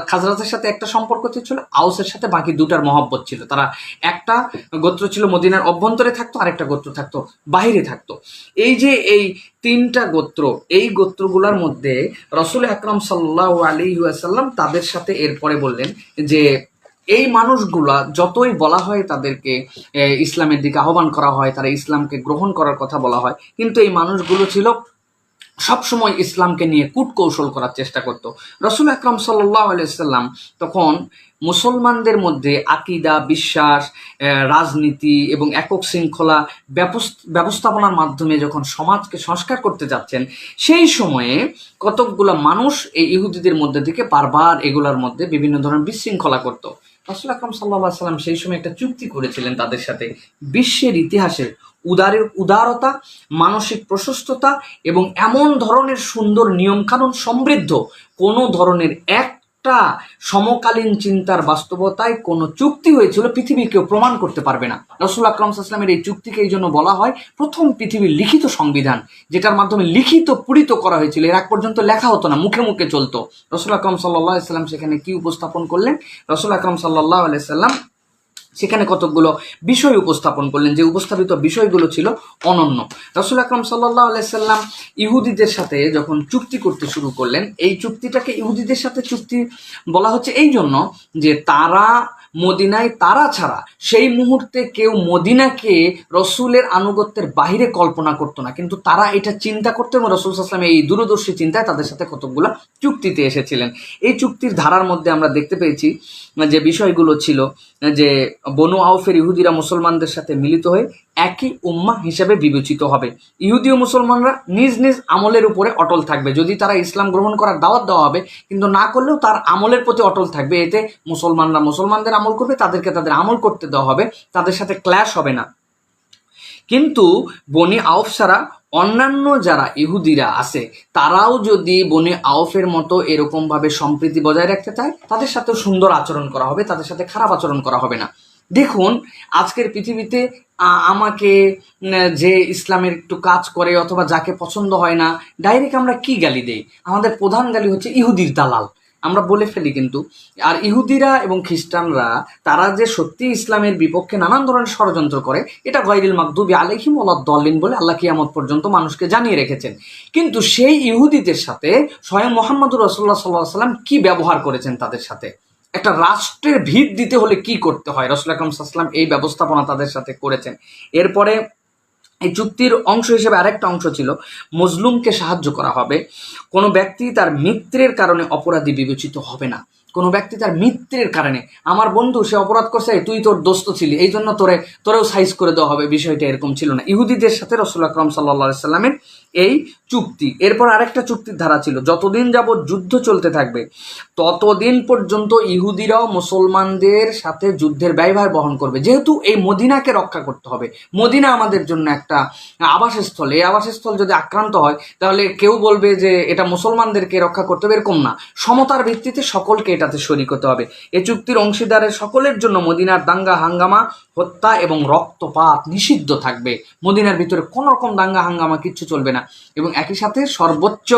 খাজরাজের সাথে একটা সম্পর্ক ছিল, আউসের সাথে বাকি 2টার মহব্বত ছিল। তারা একটা গোত্র ছিল মদিনার অভ্যন্তরে থাকতো, আরেকটা গোত্র থাকতো বাহিরে থাকতো। এই যে এই 3টা গোত্র, এই গোত্রগুলোর মধ্যে রাসূল আকরাম সাল্লাল্লাহু আলাইহি ওয়াসাল্লাম তাদের সাথে এরপরে বললেন যে এই মানুষগুলা যতই বলা হয় তাদেরকে ইসলামের দিকে আহ্বান করা হয়, তারা ইসলামকে গ্রহণ করার কথা বলা হয়, কিন্তু এই মানুষগুলো ছিল সবসময় ইসলামকে নিয়ে কূটকৌশল করার চেষ্টা করত। রাসূল আকরাম সাল্লাল্লাহু আলাইহি ওয়াসাল্লাম তখন মুসলমানদের মধ্যে আকীদা, বিশ্বাস, রাজনীতি এবং একক শৃঙ্খলা ব্যবস্থাপনার মাধ্যমে যখন সমাজকে সংস্কার করতে যাচ্ছেন, সেই সময়ে কতকগুলো মানুষ এই ইহুদিদের মধ্যে থেকে বারবার এগুলোর মধ্যে বিভিন্ন ধরনের বিশৃঙ্খলা করত। রাসূল আকরাম সাল্লাল্লাহু আলাইহি ওয়াসাল্লাম সেই সময় একটা চুক্তি করেছিলেন তাদের সাথে, বিশ্বের ইতিহাসে উদারতা, মানসিক প্রশস্ততা এবং এমন ধরনের সুন্দর নিয়মকানুন সমৃদ্ধ কোনো ধরনের একটা সমকালীন চিন্তার বাস্তবতায় কোনো চুক্তি হয়েছিল পৃথিবী কেউ প্রমাণ করতে পারবে না। রাসূল আকরাম সাল্লাল্লাহু আলাইহি ওয়াসাল্লামের এই চুক্তিকে এই জন্য বলা হয় প্রথম পৃথিবীর লিখিত সংবিধান, যেটার মাধ্যমে লিখিত পূরিত করা হয়েছিল। এর আগ পর্যন্ত লেখা হতো না, মুখে মুখে চলতো। রাসূল আকরাম সাল্লাল্লাহু আলাইহি ওয়াসাল্লাম সেখানে কি উপস্থাপন করলেন? রাসূল আকরাম সাল্লাল্লাহু আলাইহি ওয়াসাল্লাম সেখানে কতকগুলো বিষয় উপস্থাপন করলেন, যে উপস্থাপিত বিষয়গুলো ছিল অনন্য। রাসূল আকরাম সাল্লাল্লাহু আলাইহি সাল্লাম ইহুদিদের সাথে যখন চুক্তি করতে শুরু করলেন, এই চুক্তিটাকে ইহুদিদের সাথে চুক্তি বলা হচ্ছে এই জন্য যে তারা মদিনায় তারা ছাড়া সেই মুহূর্তে কেউ মদিনাকে রসুলের আনুগত্যের বাহিরে কল্পনা করতো না, কিন্তু তারা এটা চিন্তা করতো এবং রসুল সাল্লাল্লাহু আলাইহি ওয়াসাল্লাম এই দূরদর্শী চিন্তায় তাদের সাথে কতকগুলো চুক্তিতে এসেছিলেন। এই চুক্তির ধারার মধ্যে আমরা দেখতে পেয়েছি যে বিষয়গুলো ছিল যে বনু আউফের ইহুদিরা মুসলমানদের সাথে মিলিত হয়ে একই উম্মাহ হিসেবে বিবেচিত হবে। ইহুদি ও মুসলমানরা নিজ নিজ আমলের উপরে অটল থাকবে। যদি তারা ইসলাম গ্রহণ করার দাওয়াত দেওয়া হবে, কিন্তু না করলেও তার আমলের প্রতি অটল থাকবে। এতে মুসলমানরা মুসলমানদের আমল করবে, তাদেরকে তাদের আমল করতে দেওয়া হবে, তাদের সাথে ক্ল্যাশ হবে না। কিন্তু বনি আউফ ছাড়া অন্যান্য যারা ইহুদিরা আছে, তারাও যদি বনি আউফের মতো এরকমভাবে সম্প্রীতি বজায় রাখতে চায়, তাদের সাথে সুন্দর আচরণ করা হবে, তাদের সাথে খারাপ আচরণ করা হবে না। দেখুন আজকের পৃথিবীতে আমাকে যে ইসলামের একটু কাজ করে অথবা যাকে পছন্দ হয় না, ডাইরেক্ট আমরা কি গালি দেই? আমাদের প্রধান গালি হচ্ছে ইহুদির দালাল, আমরা বলে ফেলি। কিন্তু আর ইহুদিরা এবং খ্রিস্টানরা তারা যে সত্যি ইসলামের বিপক্ষে নানান ধরনের ষড়যন্ত্র করে, এটা গায়রিল মাগদুবি আলাইহিম ওয়ালাদ-দাল্লিন বলে আল্লাহ কিয়ামত পর্যন্ত মানুষকে জানিয়ে রেখেছেন। কিন্তু সেই ইহুদিদের সাথে স্বয়ং মুহাম্মদুর রাসূলুল্লাহ সাল্লাল্লাহু আলাইহি ওয়াসাল্লাম কি ব্যবহার করেছেন তাদের সাথে? একটা রাষ্ট্রের ভিত দিতে হলে কি করতে হয়, রাসূল আকরাম সাল্লাল্লাহু আলাইহি ওয়াসাল্লাম এই ব্যবস্থাপনা তাদের সাথে করেছেন। এরপরে এই চুক্তির অংশ হিসেবে আরেকটা অংশ ছিল মজলুমকে সাহায্য করা হবে। কোনো ব্যক্তি তার মিত্রের কারণে অপরাধী বিবেচিত হবে না। কোনো ব্যক্তি তার মিত্রের কারণে, আমার বন্ধু সে অপরাধ করছে, তুই তোর দোস্ত ছিলি, এই জন্য তোরেও সাইজ করে দেওয়া হবে, বিষয়টা এরকম ছিল না। ইহুদিদের সাথে রাসূল আকরাম সাল্লাল্লাহু আলাইহি সাল্লামের এই চুক্তি। এরপর আরেকটা চুক্তির ধারা ছিল, যতদিন যাবৎ যুদ্ধ চলতে থাকবে ততদিন পর্যন্ত ইহুদিরাও মুসলমানদের সাথে যুদ্ধের ব্যয়ভার বহন করবে। যেহেতু এই মদিনাকে রক্ষা করতে হবে, মদিনা আমাদের জন্য একটা আবাসস্থল, এই আবাসস্থল যদি আক্রান্ত হয় তাহলে কেউ বলবে যে এটা মুসলমানদেরকে রক্ষা করতে হবে, এরকম না। সমতার ভিত্তিতে সকলকে এটাতে শরিক হতে হবে। এই চুক্তির অংশীদারের সকলের জন্য মদিনার দাঙ্গা হাঙ্গামা, হত্যা এবং রক্তপাত নিষিদ্ধ থাকবে। মদিনার ভিতরে কোনো রকম দাঙ্গা হাঙ্গামা কিচ্ছু চলবে না। এবং একই সাথে সর্বোচ্চ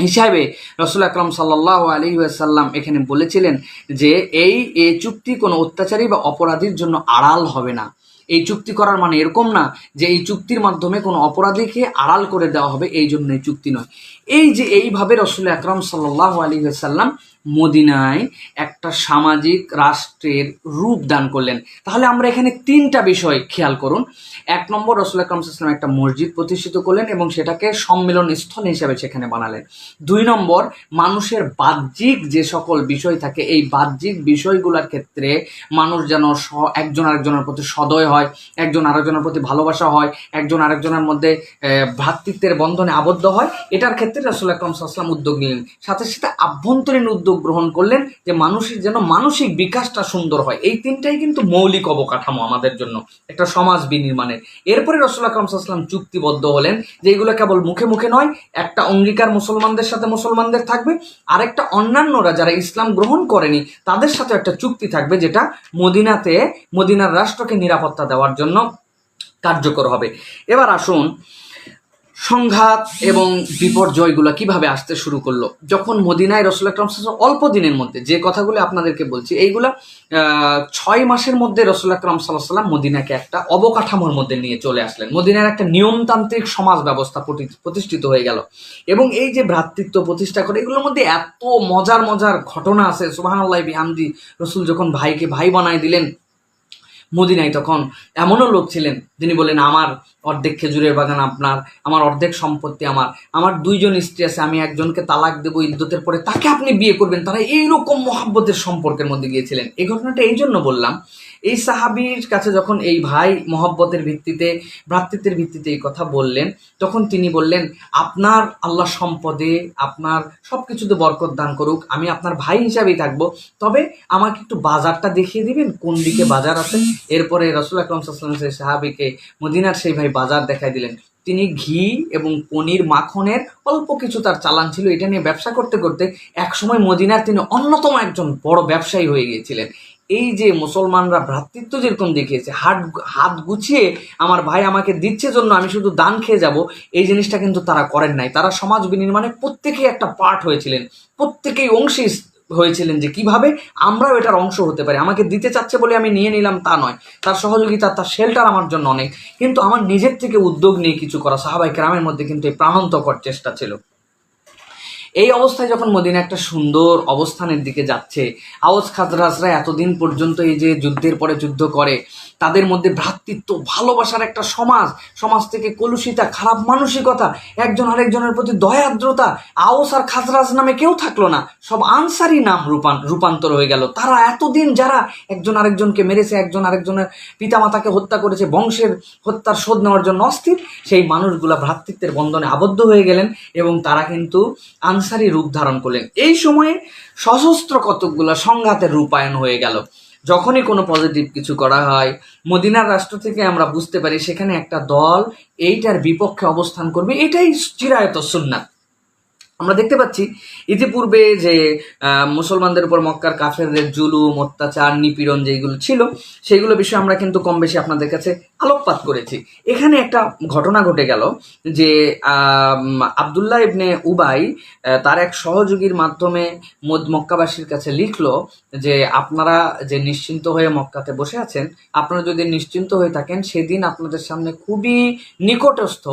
হিসাবে রাসূল আকরাম সাল্লাল্লাহু আলাইহি ওয়াসাল্লাম এখানে বলেছিলেন যে এই চুক্তি কোনো অত্যাচারী বা অপরাধীর জন্য আড়াল হবে না। এই চুক্তি করার মানে এরকম না যে এই চুক্তির মাধ্যমে কোনো অপরাধীকে আড়াল করে দেওয়া হবে, এই জন্য এই চুক্তি নয়। এই যে এইভাবে রাসূল আকরাম সাল্লাল্লাহু আলাইহি ওয়াসাল্লাম মদিনায় একটা সামাজিক রাষ্ট্রের রূপ দান করলেন। তাহলে আমরা এখানে তিনটা বিষয় খেয়াল করুন। এক নম্বর, রাসূল আকরাম সাল্লাল্লাহু আলাইহি ওয়াসাল্লাম একটা মসজিদ প্রতিষ্ঠিত করলেন এবং সেটাকে সম্মেলন স্থল হিসেবে সেখানে বানালেন। দুই নম্বর, মানুষের বাহ্যিক যে সকল বিষয় থাকে, এই বাহ্যিক বিষয়গুলোর ক্ষেত্রে মানুষ যেন একজন আরেকজনের প্রতি সদয় হয়, একজন আরেকজনের প্রতি ভালোবাসা হয়, একজন আরেকজনের মধ্যে ভ্রাতৃত্বের বন্ধনে আবদ্ধ হয়, এটার ক্ষেত্রে রাসূল আকরাম সাল্লাল্লাহু আলাইহি ওয়াসাল্লাম উদ্যোগ নিলেন। সাথে সাথে আভ্যন্তরীণ উদ্যোগ গ্রহণ করলেন যে মানুষের যেন মানসিক বিকাশটা সুন্দর হয়। এই তিনটাই কিন্তু মৌলিক অবকাঠামো আমাদের জন্য একটা সমাজ বিনির্মাণের। এরপরে রাসূল আকরাম সাল্লাল্লাহু আলাইহি ওয়াসাল্লাম চুক্তিবদ্ধ হলেন যে এগুলো কেবল মুখে মুখে নয়, একটা অঙ্গীকার মুসলমানদের সাথে মুসলমানদের থাকবে, আরেকটা অন্যান্যরা যারা ইসলাম গ্রহণ করেনি তাদের সাথে একটা চুক্তি থাকবে, যেটা মদিনার রাষ্ট্রকে নিরাপত্তা দেওয়ার জন্য কার্যকর হবে। এবার আসুন সংঘাত এবং বিপর্যয়গুলো কিভাবে আসতে শুরু করলো। যখন মদিনায় রাসূল আকরাম সাল্লাল্লাহু আলাইহি ওয়াসাল্লাম অল্প দিনের মধ্যে, যে কথাগুলো আপনাদেরকে বলছি এইগুলা 6 মাসের মধ্যে রাসূল আকরাম সাল্লাল্লাহু আলাইহি ওয়াসাল্লাম মদিনাকে একটা অবকাঠামোর মধ্যে নিয়ে চলে আসলেন। মদিনার একটা নিয়মতান্ত্রিক সমাজ ব্যবস্থা প্রতিষ্ঠিত হয়ে গেল। এবং এই যে ভ্রাতৃত্ব প্রতিষ্ঠা করে, এগুলোর মধ্যে এত মজার মজার ঘটনা আছে, সুবহানাল্লাহি বিহামদি। রাসূল যখন ভাইকে ভাই বানায় দিলেন মদিনায়, তখন এমনও লোক ছিলেন যিনি বলেন আমার অর্ধেক খেজুরের বাগান আপনার, আমার অর্ধেক সম্পত্তি আমার 2 জন স্ত্রী আছে, আমি একজনকে তালাক দেবো ইদ্যতের পরে, তাকে আপনি বিয়ে করবেন। তারা এইরকম মহাব্বতের সম্পর্কের মধ্যে গিয়েছিলেন। এই ঘটনাটা এই জন্য বললাম, এই সাহাবীর কাছে যখন এই ভাই মহব্বতের ভিত্তিতে, ভ্রাতৃত্বের ভিত্তিতে এই কথা বললেন, তখন তিনি বললেন, আপনার আল্লাহ সম্পদে, আপনার সব কিছুতে বরকত দান করুক, আমি আপনার ভাই হিসাবেই থাকবো, তবে আমাকে একটু বাজারটা দেখিয়ে দিবেন, কোন দিকে বাজার আছে। এরপরে রাসূল আকরাম সাল্লাল্লাহু আলাইহি ওয়াসাল্লাম সেই সাহাবীকে মদিনার সেই ভাই বাজার দেখায় দিলেন। তিনি ঘি এবং পনির মাখনের অল্প কিছু তার চালান ছিল, এটা নিয়ে ব্যবসা করতে করতে একসময় মদিনার তিনি অন্যতম একজন বড় ব্যবসায়ী হয়ে গিয়েছিলেন। এই যে মুসলমানরা ভ্রাতৃত্ব যেরকম দেখিয়েছে, হাত গুছিয়ে আমার ভাই আমাকে দিচ্ছে জন্য আমি শুধু দান খেয়ে যাব, এই জিনিসটা কিন্তু তারা করেন নাই। তারা সমাজ বিনির্মাণে প্রত্যেকেই একটা পার্ট হয়েছিলেন, প্রত্যেকেই অংশী হয়েছিলেন, যে কিভাবে আমরাও এটার অংশ হতে পারি। আমাকে দিতে চাচ্ছে বলে আমি নিয়ে নিলাম তা নয়, তার সহযোগিতা, তার শেল্টার আমার জন্য অনেক, কিন্তু আমার নিজের থেকে উদ্যোগ নিয়ে কিছু করা। সাহাবায়ে কেরামের মধ্যে কিন্তু এই প্রাণান্তকর চেষ্টা ছিল। এই অবস্থায় যখন মদিনা একটা সুন্দর অবস্থানের দিকে যাচ্ছে, আওস খাজরাজরা এতদিন পর্যন্ত এই যে যুদ্ধের পরে যুদ্ধ করে, তাদের মধ্যে ভ্রাতৃত্ব, ভালোবাসার একটা সমাজ থেকে কলুষিতা, খারাপ মানসিকতা, একজন আরেকজনের প্রতি দয়াদ্রতা, আওস আর খাজরাজ নামে কেউ থাকলো না, সব আনসারি নাম রূপান্তর হয়ে গেল। তারা এতদিন যারা একজন আরেকজনকে মেরেছে, একজন আরেকজনের পিতামাতাকে হত্যা করেছে, বংশের হত্যার শোধ নেওয়ার জন্য অস্থির, সেই মানুষগুলা ভ্রাতৃত্বের বন্ধনে আবদ্ধ হয়ে গেলেন এবং তারা কিন্তু আনসারি রূপ ধারণ করলেন। এই সময়ে সশস্ত্র কতকগুলো সংঘাতের রূপায়ণ হয়ে গেল। যখনই কোনো পজিটিভ কিছু করা হয়, মদিনার রাষ্ট্র থেকে আমরা বুঝতে পারি সেখানে একটা দল এইটার বিপক্ষে অবস্থান করবে, এটাই চিরায়ত সুন্নাত। আমরা দেখতে পাচ্ছি ইতিপূর্বে যে মুসলমানদের উপর মক্কার কাফেরদের জুলুম, অত্যাচার, নিপীড়ন যেগুলো ছিল, সেগুলো বিষয়ে আমরা কিন্তু কম বেশি আপনাদের কাছে আলোকপাত করেছি। এখানে একটা ঘটনা ঘটে গেল যে আবদুল্লাহ ইবনে উবাই তার এক সহযোগীর মাধ্যমে মক্কাবাসীর কাছে লিখলো যে আপনারা যে নিশ্চিন্ত হয়ে মক্কাতে বসে আছেন, আপনারা যদি নিশ্চিন্ত হয়ে থাকেন, সেদিন আপনাদের সামনে খুবই নিকটস্থ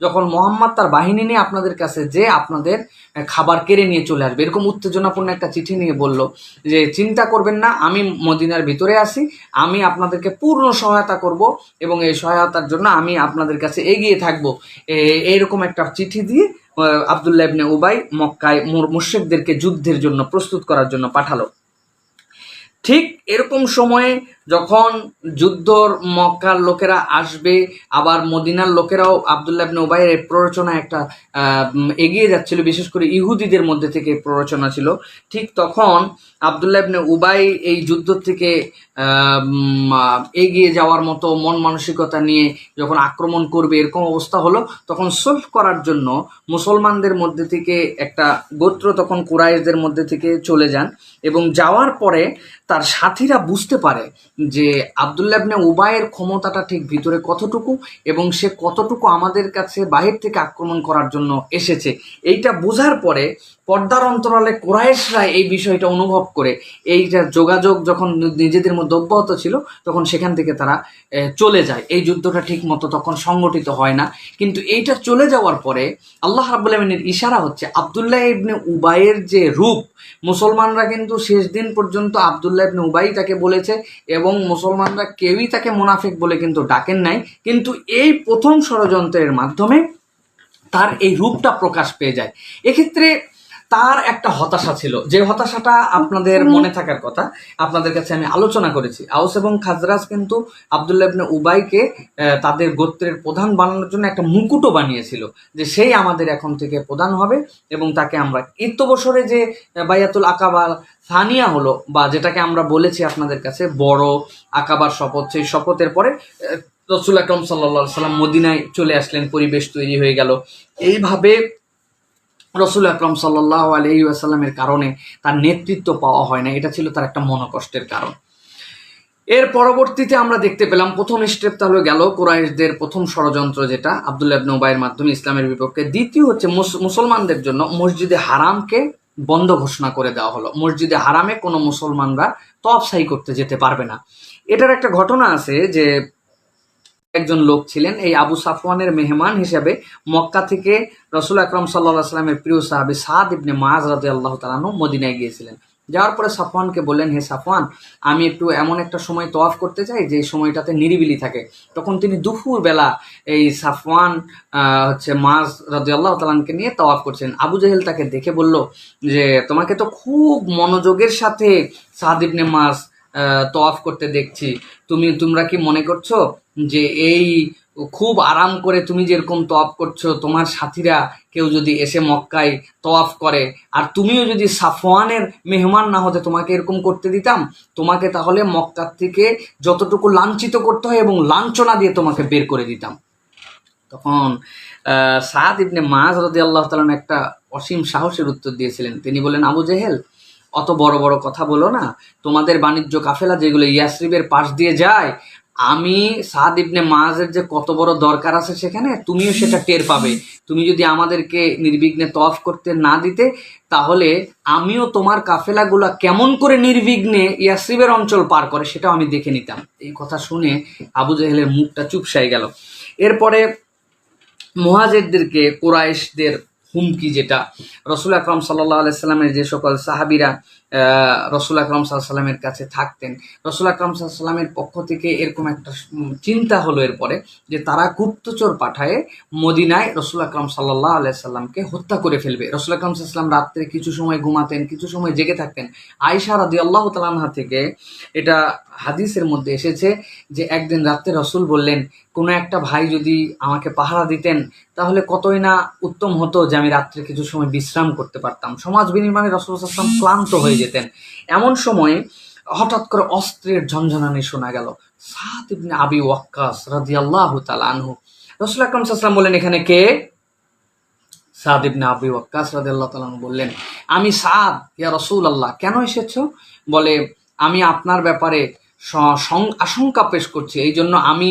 যখন মোহাম্মদ তার বাহিনী নিয়ে আপনাদের কাছে যে আপনাদের খাবার কেড়ে নিয়ে চলে আসবে, এরকম উত্তেজনাপূর্ণ একটা চিঠি নিয়ে বলল যে চিন্তা করবেন না, আমি মদিনার ভিতরে আছি, আমি আপনাদেরকে পূর্ণ সহায়তা করব এবং এই সহায়তার জন্য আমি আপনাদের কাছে এগিয়ে থাকবো। এইরকম একটা চিঠি দিয়ে আবদুল্লাহ ইবনে উবাই মক্কায় মুশরিকদেরকে যুদ্ধের জন্য প্রস্তুত করার জন্য পাঠালো। ঠিক এরকম সময়ে যখন যুদ্ধর মক্কার লোকেরা আসবে, আবার মদিনার লোকেরাও আবদুল্লাহ ইবনে উবাইয়ের প্ররোচনা একটা এগিয়ে যাচ্ছিল, বিশেষ করে ইহুদিদের মধ্যে থেকে প্ররোচনা ছিল, ঠিক তখন আবদুল্লাহ ইবনে উবাই এই যুদ্ধ থেকে এগিয়ে যাওয়ার মতো মন মানসিকতা নিয়ে যখন আক্রমণ করবে এরকম অবস্থা হলো, তখন সলভ করার জন্য মুসলমানদের মধ্যে থেকে একটা গোত্র তখন কুরাইশদের মধ্যে থেকে চলে যান, এবং যাওয়ার পরে তার সাথীরা বুঝতে পারে যে আবদুল্লাহ ইবনে উবাইয়ের ক্ষমতাটা ঠিক ভিতরে কতটুকু এবং সে কতটুকু আমাদের কাছে বাহির থেকে আক্রমণ করার জন্য এসেছে। এইটা বোঝার পরে পর্দার অন্তরালে কুরাইশরা এই বিষয়টা অনুভব করে, এইটা যোগাযোগ যখন নিজেদের মধ্যে অব্যাহত ছিল, তখন সেখান থেকে তারা চলে যায়। এই যুদ্ধটা ঠিক মতো তখন সংগঠিত হয় না, কিন্তু এইটা চলে যাওয়ার পরে আল্লাহ রাব্বুল আমিনের ইশারা হচ্ছে আবদুল্লাহ ইবনে উবাইয়ের যে রূপ, মুসলমানরা কিন্তু শেষ দিন পর্যন্ত আবদুল্লাহ ইবনে উবাই তাকে বলেছে এবং মুসলমানরা কেউই তাকে মুনাফিক বলে কিন্তু ডাকেন নাই, কিন্তু এই প্রথম ষড়যন্ত্রের মাধ্যমে তার এই রূপটা প্রকাশ পেয়ে যায়। এক্ষেত্রে তার একটা হতাশা ছিল, যে হতাশাটা আপনাদের মনে থাকার কথা, আপনাদের কাছে আমি আলোচনা করেছি। আউস এবং খাজরাজ কিন্তু আবদুল্লাহ ইবনে উবাইকে তাদের গোত্রের প্রধান বানানোর জন্য একটা মুকুটও বানিয়েছিল, যে সেই আমাদের এখন থেকে প্রধান হবে এবং তাকে আমরা বছরে যে বাইয়াতুল আকাবা সানিয়া হলো, বা যেটাকে আমরা বলেছি আপনাদের কাছে বড় আকাবার শপথ, সেই শপথের পরে রাসূল আকরাম সাল্লাল্লাহু আলাইহি সাল্লাম মদিনায় চলে আসলেন, পরিবেশ তৈরি হয়ে গেল। এইভাবে রাসূল আকরাম সাল্লাল্লাহু আলাইহি ওয়াসাল্লামের কারণে তার নেতৃত্ব পাওয়া হয় না, এটা ছিল তার একটা মনোকষ্টের কারণ। এর পরবর্তীতে আমরা দেখতে পেলাম প্রথম স্টেপ তাহলে গেল কুরাইশদের প্রথম ষড়যন্ত্র, যেটা আবদুল্লাহ ইবনে উবাইয়ের মাধ্যমে ইসলামের বিপক্ষে। দ্বিতীয় হচ্ছে মুসলমানদের জন্য মসজিদে হারামকে বন্ধ ঘোষণা করে দেওয়া হলো, মসজিদে হারামে কোনো মুসলমানরা তওয়াফ সাই করতে যেতে পারবে না। এটার একটা ঘটনা আছে যে একজন লোক ছিলেন, এই আবু সাফওয়ানের মেহমান হিসেবে মক্কা থেকে রাসূল আকরাম সাল্লাল্লাহু আলাইহি ওয়াসাল্লামের প্রিয় সাহাবী সাদ ইবনে মুআয রাদিয়াল্লাহু তাআলা আনহু মদিনায় গিয়েছিলেন। যাওয়ার পরে সাফওয়ানকে বললেন, হে সাফওয়ান, আমি একটু এমন একটা সময় তওয়াফ করতে চাই যে সময়টাতে নিরিবিলি থাকে। তখন তিনি দুপুর বেলা এই সাফওয়ান মুআয রাদিয়াল্লাহু তাআলা আনহুকে নিয়ে তওয়াফ করছেন। আবু জেহেল তাকে দেখে বলল যে তোমাকে তো খুব মনোযোগের সাথে সাদ ইবনে মুআয তওয়াফ করতে দেখছি, তোমরা কি মনে করছো যে এই খুব আরাম করে তুমি যেরকম তওয়াফ করছো, তোমার সাথীরা কেউ যদি এসে মক্কায় তওয়াফ করে আর তুমিও যদি সাফওয়ানের মেহমান না হতে তোমাকে এরকম করতে দিতাম, তোমাকে তাহলে মক্কার থেকে যতটুকু লাঞ্ছিত করতে হয় এবং লাঞ্ছনা দিয়ে তোমাকে বের করে দিতাম। তখন সাদ ইবনে মাআজ রাদিয়াল্লাহু তাআলা একটা অসীম সাহসের উত্তর দিয়েছিলেন। তিনি বলেন, আবু জেহেল, অত বড় বড় কথা বলো না। তোমাদের বাণিজ্য কাফেলা যেগুলো ইয়াসরিবের পাশ দিয়ে যায়, আমি সাদ ইবনে মাআজের যে কত বড় দরকার আছে সেখানে, তুমিও সেটা টের পাবে। তুমি যদি আমাদেরকে নির্বিঘ্নে তওয়াফ করতে না দিতে, তাহলে আমিও তোমার কাফেলাগুলা কেমন করে নির্বিঘ্নে ইয়াসরিবের অঞ্চল পার করে সেটাও আমি দেখে নিতাম। এই কথা শুনে আবু জেহেলের মুখটা চুপসাই গেল। এরপরে মুহাজিরদেরকে কুরাইশদের হুমকি, যেটা রসুল আকরাম সাল্লাল্লাহু আলাইহি সাল্লামের যে সকল সাহাবীরা রসুল আকরাম সাল্লাল্লাহু আলাইহি সাল্লামের কাছে থাকতেন, রসুল আকরাম সাল্লাল্লাহু আলাইহি সাল্লামের পক্ষ থেকে এরকম একটা চিন্তা হলো এরপরে যে তারা গুপ্তচর পাঠায়ে মদিনায় রসুল আকরাম সাল্লাল্লাহু আলাইহি সাল্লামকে হত্যা করে ফেলবে। রসুল আকরাম সাল্লাল্লাহু আলাইহি সাল্লাম রাত্রে কিছু সময় ঘুমাতেন, কিছু সময় জেগে থাকতেন। আয়েশা রাদিয়াল্লাহু তাআলা আনহা থেকে এটা হাদিসের মধ্যে এসেছে যে একদিন রাত্রে রসুল বললেন, কোনো একটা ভাই যদি আমাকে পাহারা দিতেন তাহলে কতই না উত্তম হতো যে আমি রাত্রে কিছু সময় বিশ্রাম করতে পারতাম। সমাজ বিনির্মাণে রাসূলুল্লাহ সাল্লাল্লাহু আলাইহি ওয়াসাল্লাম ক্লান্ত হয়ে যেতেন। এমন সময় হঠাৎ করে অস্ত্রের ঝনঝনানি শোনা গেল। সাদ ইবনে আবি ওয়াক্কাস রাদিয়াল্লাহু তাআলা আনহু। রাসূল আকরাম সাল্লাল্লাহু আলাইহি ওয়াসাল্লাম বললেন, এখানে কে? সাদ ইবনে আবি ওয়াক্কাস রাদিয়াল্লাহু তাআলা আনহু বললেন, আমি সাদ, ইয়া রাসূলুল্লাহ। কেন এসেছো? বলে, আমি আপনার ব্যাপারে আশঙ্কা পেশ করছি, এই জন্য আমি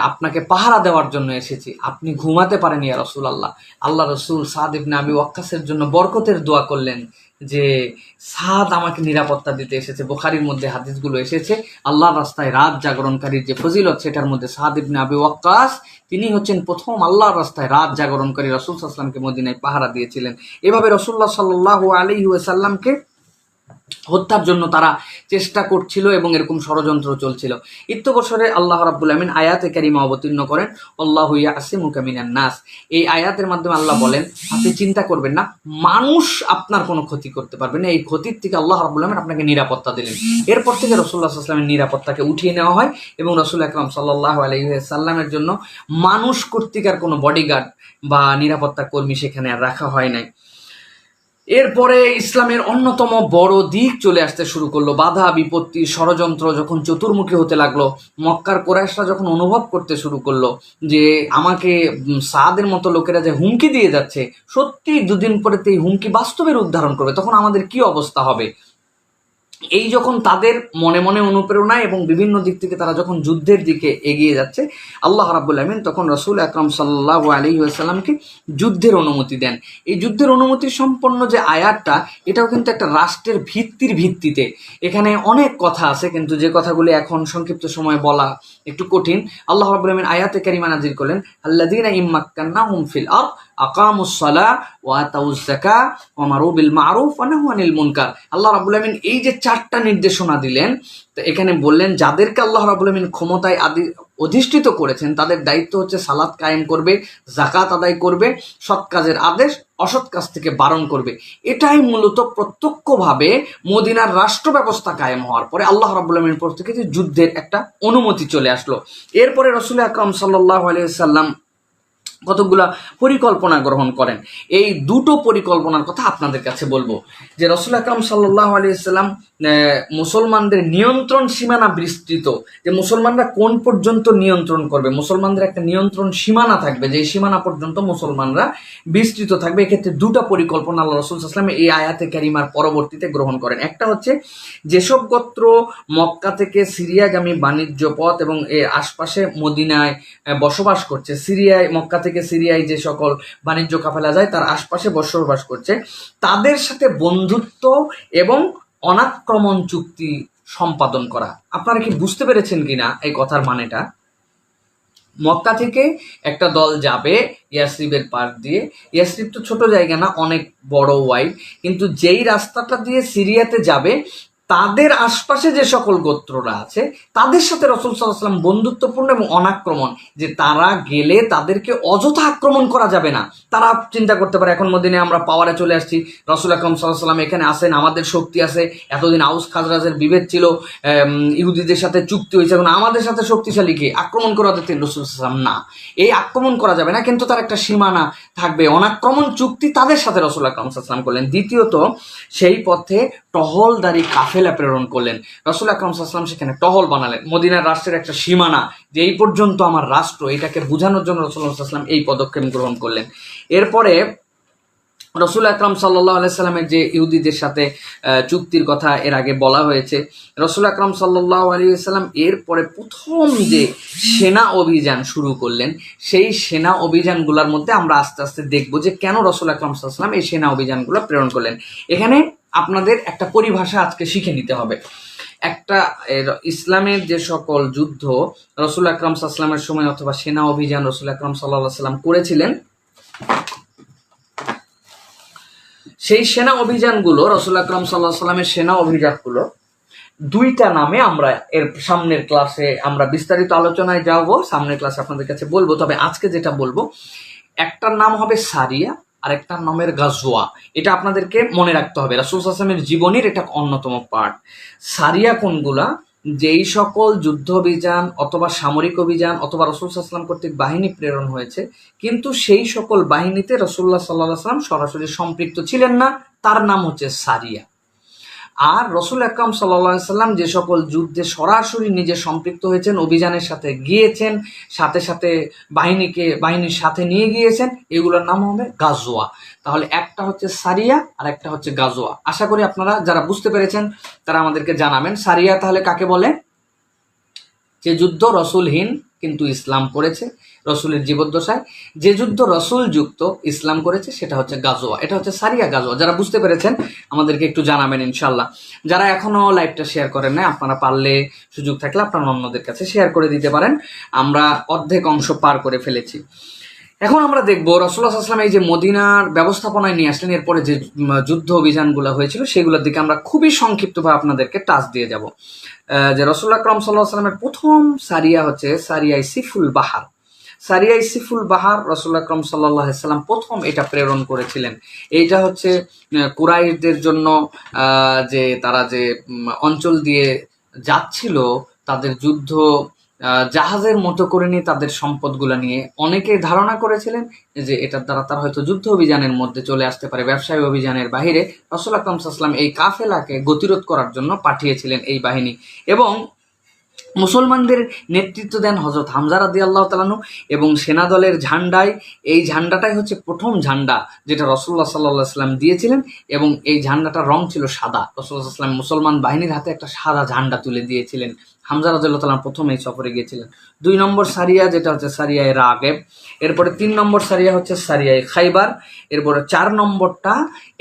আপনাকে পাহারা দেওয়ার জন্য এসেছি। আপনি ঘুমাতে পারেন ইয়া রাসূলুল্লাহ। আল্লাহ রসুল সাদ ইবনে আবি ওয়াক্কাসের জন্য বরকতের দোয়া করলেন যে সাদ আমাকে নিরাপত্তা দিতে এসেছে। বুখারীর মধ্যে হাদিসগুলো এসেছে, আল্লাহর রাস্তায় রাত জাগরণকারীর যে ফজিলত, সেটার মধ্যে সাদ ইবনে আবি ওয়াক্কাস তিনি হচ্ছেন প্রথম আল্লাহর রাস্তায় রাত জাগরণকারী। রাসূল সাল্লাল্লাহু আলাইহি ওয়াসাল্লামকে মদিনায় পাহারা দিয়েছিলেন। এভাবে রাসূলুল্লাহ সাল্লাল্লাহু আলাইহি ওয়াসাল্লামকে হত্যার জন্য তারা চেষ্টা করছিল এবং এরকম ষড়যন্ত্র চলছিল। বছরে আল্লাহ রাব্বুল আমিন আয়াতে কারিমা অবতীর্ণ করেন, আল্লাহু ইয়াসিমুকা মিনান নাস। এই আয়াতের মাধ্যমে আল্লাহ বলেন, আপনি চিন্তা করবেন না, মানুষ আপনার কোনো ক্ষতি করতে পারবে না। এই ক্ষতির থেকে আল্লাহ রাব্বুল আমিন আপনাকে নিরাপত্তা দিলেন। এরপর থেকে রাসূলুল্লাহ সাল্লাল্লাহু আলাইহি ওয়াসাল্লামের নিরাপত্তাকে উঠিয়ে নেওয়া হয় এবং রাসূল আকরাম সাল্লাল্লাহু আলাইহি ওয়াসাল্লামের জন্য মানুষ কর্তৃক আর কোনো বডিগার্ড বা নিরাপত্তা কর্মী সেখানে আর রাখা হয় নাই। এরপরে ইসলামের অন্যতম বড় দিক চলে আসতে শুরু করলো। বাধা বিপত্তি ষড়যন্ত্র যখন চতুর্মুখী হতে লাগলো, মক্কার কুরাইশরা যখন অনুভব করতে শুরু করলো যে আমাকে সাদের মতো লোকেরা যে হুমকি দিয়ে যাচ্ছে, সত্যি দুদিন পরে এই হুমকি বাস্তবে রূপ ধারণ করবে, তখন আমাদের কি অবস্থা হবে। এই যখন তাদের মনে মনে অনুপ্রেরণা এবং বিভিন্ন দিক থেকে তারা যখন যুদ্ধের দিকে এগিয়ে যাচ্ছে, আল্লাহ রাব্বুল আমিন তখন রাসূল আকরাম সাল্লাল্লাহু আলাইহি ওয়াসাল্লামকে যুদ্ধের অনুমতি দেন। এই যুদ্ধের অনুমতি সম্পন্ন যে আয়াতটা, এটাও কিন্তু একটা রাষ্ট্রের ভিত্তির ভিত্তিতে। এখানে অনেক কথা আছে, কিন্তু যে কথাগুলি এখন সংক্ষিপ্ত সময়ে বলা একটু কঠিন। আল্লাহ রাব্বুল আমিন আয়াতে কারিমা নাযিল করলেন, আল্লাযীনা ইম্মাক্কান্নাহুম ফিল আরদ আকামুস সালাহ ওয়া আতাউজ যাকাহ ওয়া আমারু বিল মারুফ ওয়া নাহু আনিল মুনকার। আল্লাহ রাব্বুল আমিন এই যে চারটা নির্দেশনা দিলেন, তো এখানে বললেন যাদেরকে আল্লাহ রাব্বুল আমিন ক্ষমতায় অধিষ্ঠিত করেছেন, তাদের দায়িত্ব হচ্ছে সালাত কায়েম করবে, যাকাত আদায় করবে, সৎ কাজের আদেশ, অসৎ কাজ থেকে বারণ করবে। এটাই মূলত প্রত্যক্ষভাবে মদিনার রাষ্ট্র ব্যবস্থা কায়েম হওয়ার পরে আল্লাহ রাব্বুল আমিনের পক্ষ থেকে যুদ্ধের একটা অনুমতি চলে আসলো। এরপরে রাসূল আকরাম সাল্লাল্লাহু আলাইহি ওয়াসাল্লাম কতগুলা পরিকল্পনা গ্রহণ করেন। এই দুটো পরিকল্পনার কথা আপনাদের কাছে বলবো, যে রাসূল আকরাম সাল্লাল্লাহু আলাইহি ওয়াসাল্লাম মুসলমানদের নিয়ন্ত্রণ সীমানা বিস্তৃত, যে মুসলমানরা কোন পর্যন্ত নিয়ন্ত্রণ করবে, মুসলমানদের একটা নিয়ন্ত্রণ সীমানা থাকবে, যে সীমানা পর্যন্ত মুসলমানরা বিস্তৃত থাকবে। এক্ষেত্রে দুটো পরিকল্পনা আল্লাহ রাসূল সাল্লাল্লাহু আলাইহি ওয়াসাল্লাম এই আয়াতে কারিমার পরবর্তীতে গ্রহণ করেন। একটা হচ্ছে, যেসব গোত্র মক্কা থেকে সিরিয়াগামী বাণিজ্য পথ এবং এর আশপাশে মদিনায় বসবাস করছে, সিরিয়ায় মক্কা থেকে সিরিয়ায় যে সকল বাণিজ্য কাফেলা যায় তার আশপাশে বসবাস করছে, তাদের সাথে বন্ধুত্ব এবং অনাক্রমণ চুক্তি সম্পাদন করা। আপনারা কি বুঝতে পেরেছেন কিনা এই কথার মানেটা? মক্কা থেকে একটা দল যাবে ইয়াসরিবের পার দিয়ে। ইয়াসরিব তো ছোট জায়গা না, অনেক বড় ওয়াইড, কিন্তু যেই রাস্তাটা দিয়ে সিরিয়াতে যাবে তাদের আশপাশে যে সকল গোত্ররা আছে তাদের সাথে রাসূল সাল্লাল্লাহু আলাইহি ওয়াসাল্লাম বন্ধুত্বপূর্ণ এবং অনাক্রমণ, যে তারা গেলে তাদেরকে অযথা আক্রমণ করা যাবে না। তারা চিন্তা করতে পারে এখন মদিনায় আমরা পাওয়ারে চলে আসছি, রাসূল আকরাম সাল্লাল্লাহু আলাইহি ওয়াসাল্লাম এখানে আসেন, আমাদের শক্তি আছে, এতদিন আউস খাজরাজের বিভেদ ছিল, ইহুদিদের সাথে চুক্তি হয়েছে, এখন আমাদের সাথে শক্তিশালী কে আক্রমণ করা দিতেন রাসূল সাল্লাল্লাহু আলাইহি ওয়াসাল্লাম না, এই আক্রমণ করা যাবে না, কিন্তু তার একটা সীমানা থাকবে, অনাক্রমণ চুক্তি তাদের সাথে রাসূল আকরাম সাল্লাল্লাহু আলাইহি ওয়াসাল্লাম করলেন। দ্বিতীয়ত সেই পথে টহলদারি কাফেলা প্রেরণ করলেন। রাসূল আকরাম সাল্লাল্লাহু আলাইহি ওয়াসাল্লাম সেখানে টহল বানালেন, মদিনার রাষ্ট্রের একটা সীমানা যে এই পর্যন্ত আমার রাষ্ট্র, এটাকে বোঝানোর জন্য রাসূল সাল্লাল্লাহু আলাইহি ওয়াসাল্লাম এই পদক্ষেপ গ্রহণ করলেন। এরপরে রসুল আকরাম সাল্লাল্লাহু আলাইহি সাল্লামের যে ইহুদিদের সাথে চুক্তির কথা এর আগে বলা হয়েছে, রসুল আকরাম সাল্লাল্লাহু আলাইহি সাল্লাম এরপরে প্রথম যে সেনা অভিযান শুরু করলেন, সেই সেনা অভিযানগুলোর মধ্যে আমরা আস্তে আস্তে দেখব যে কেন রসুল আকরাম সাল্লাল্লাহু আলাইহি সাল্লাম এই সেনা অভিযানগুলো প্রেরণ করলেন। এখানে আপনাদের একটা পরিভাষা আজকে শিখে নিতে হবে। একটা ইসলামের যে সকল যুদ্ধ রসুল আকরাম সাল্লাল্লাহু আলাইহি সাল্লামের সময় অথবা সেনা অভিযান রসুল আকরাম সাল্লাল্লাহু আলাইহি সাল্লাম করেছিলেন, সেই সেনা অভিযানগুলো রসুল আকরাম সাল্লাল্লাহু আলাইহি সাল্লামের সেনা অভিযানগুলো দুইটা নামে আমরা এর সামনের ক্লাসে আমরা বিস্তারিত আলোচনায় যাব, সামনের ক্লাসে আপনাদের কাছে বলবো। তবে আজকে যেটা বলবো, একটার নাম হবে সারিয়া আর একটার নামের গাজওয়া। এটা আপনাদেরকে মনে রাখতে হবে, রাসূল সাল্লাল্লাহু আলাইহি ওয়াসাল্লামের জীবনের এটা অন্যতম পার্ট। সারিয়া কোনগুলা? যেই সকল যুদ্ধ অভিযান অথবা সামরিক অভিযান অথবা রাসূল সাল্লাল্লাহু আলাইহি ওয়াসাল্লাম কর্তৃক বাহিনী প্রেরণ হয়েছে, কিন্তু সেই সকল বাহিনীতে রাসূলুল্লাহ সাল্লাল্লাহু আলাইহি ওয়াসাল্লাম সরাসরি সম্পৃক্ত ছিলেন না, তার নাম হচ্ছে সারিয়া। আর রসুল আকরাম সাল্লাল্লাহু আলাইহি সাল্লাম যে সকল যুদ্ধে সরাসরি নিজে সম্পৃক্ত হয়েছেন, অভিযানের সাথে গিয়েছেন, সাথে সাথে বাহিনীর সাথে নিয়ে গিয়েছেন, এগুলোর নাম হবে গাজওয়া। তাহলে একটা হচ্ছে সারিয়া আর একটা হচ্ছে গাজওয়া। আশা করি আপনারা যারা বুঝতে পেরেছেন তারা আমাদেরকে জানাবেন। সারিয়া তাহলে কাকে বলে? যে যুদ্ধ রসুলহীন কিন্তু ইসলাম করেছে রসুলের জীবদ্দশায়, যে যুদ্ধ রসুল যুক্ত ইসলাম করেছে সেটা হচ্ছে গাজওয়া। এটা হচ্ছে সারিয়া গাজওয়া। যারা বুঝতে পেরেছেন আমাদেরকে একটু জানাবেন ইনশাল্লাহ। যারা এখনো লাইভটা শেয়ার করেন না, আপনারা পারলে সুযোগ থাকলে আপনারা অন্যদের কাছে শেয়ার করে দিতে পারেন। আমরা অর্ধেক অংশ পার করে ফেলেছি। এখন আমরা দেখবো রাসূলুল্লাহ সাল্লাল্লাহু আলাইহি ওয়াসাল্লাম এই যে মদিনার ব্যবস্থাপনায় নিয়ে আসলেন, এরপরে যে যুদ্ধ অভিযানগুলো হয়েছিল সেগুলোর দিকে আমরা খুবই সংক্ষিপ্তভাবে আপনাদেরকে টাচ দিয়ে যাব। যে রাসূল আকরাম সাল্লাল্লাহু আলাইহি ওয়াসাল্লামের প্রথম সারিয়া হচ্ছে সারিয়ায়ে সিফুল বাহার। সারিয়ায়ে সিফুল বাহার রাসূল আকরাম সাল্লাল্লাহু আলাইহি ওয়াসাল্লাম প্রথম এটা প্রেরণ করেছিলেন। এইটা হচ্ছে কুরাইশদের জন্য যে তারা যে অঞ্চল দিয়ে যাচ্ছিল, তাদের যুদ্ধ জাহাজের মতো করে নিয়ে তাদের সম্পদগুলো নিয়ে অনেকেই ধারণা করেছিলেন যে এটার দ্বারা তারা হয়তো যুদ্ধ অভিযানের মধ্যে চলে আসতে পারে, ব্যবসায়ী অভিযানের বাহিরে। রাসূল আকরাম সাল্লাল্লাহু আলাইহি ওয়াসাল্লাম এই কাফেলাকে গতিরোধ করার জন্য পাঠিয়েছিলেন এই বাহিনী, এবং মুসলমানদের নেতৃত্ব দেন হযরত হামজা রাদিয়াল্লাহু তাআলা আনহু, এবং সেনাদলের ঝান্ডায় এই ঝান্ডাটাই হচ্ছে প্রথম ঝান্ডা যেটা রাসূলুল্লাহ সাল্লাল্লাহু আলাইহি ওয়াসাল্লাম দিয়েছিলেন, এবং এই ঝান্ডাটার রং ছিল সাদা। রাসূলুল্লাহ সাল্লাল্লাহু আলাইহি ওয়াসাল্লাম মুসলমান বাহিনীর হাতে একটা সাদা ঝান্ডা তুলে দিয়েছিলেন। হামজা রাদিয়াল্লাহু তাআলা প্রথম এই সফরে গিয়েছিলেন। 2 নম্বর সারিয়া যেটা হচ্ছে সারিয়ায়ে রাগেব, এরপরে 3 নম্বর সারিয়া হচ্ছে সারিয়ায়ে খাইবার, এরপরে 4 নম্বরটা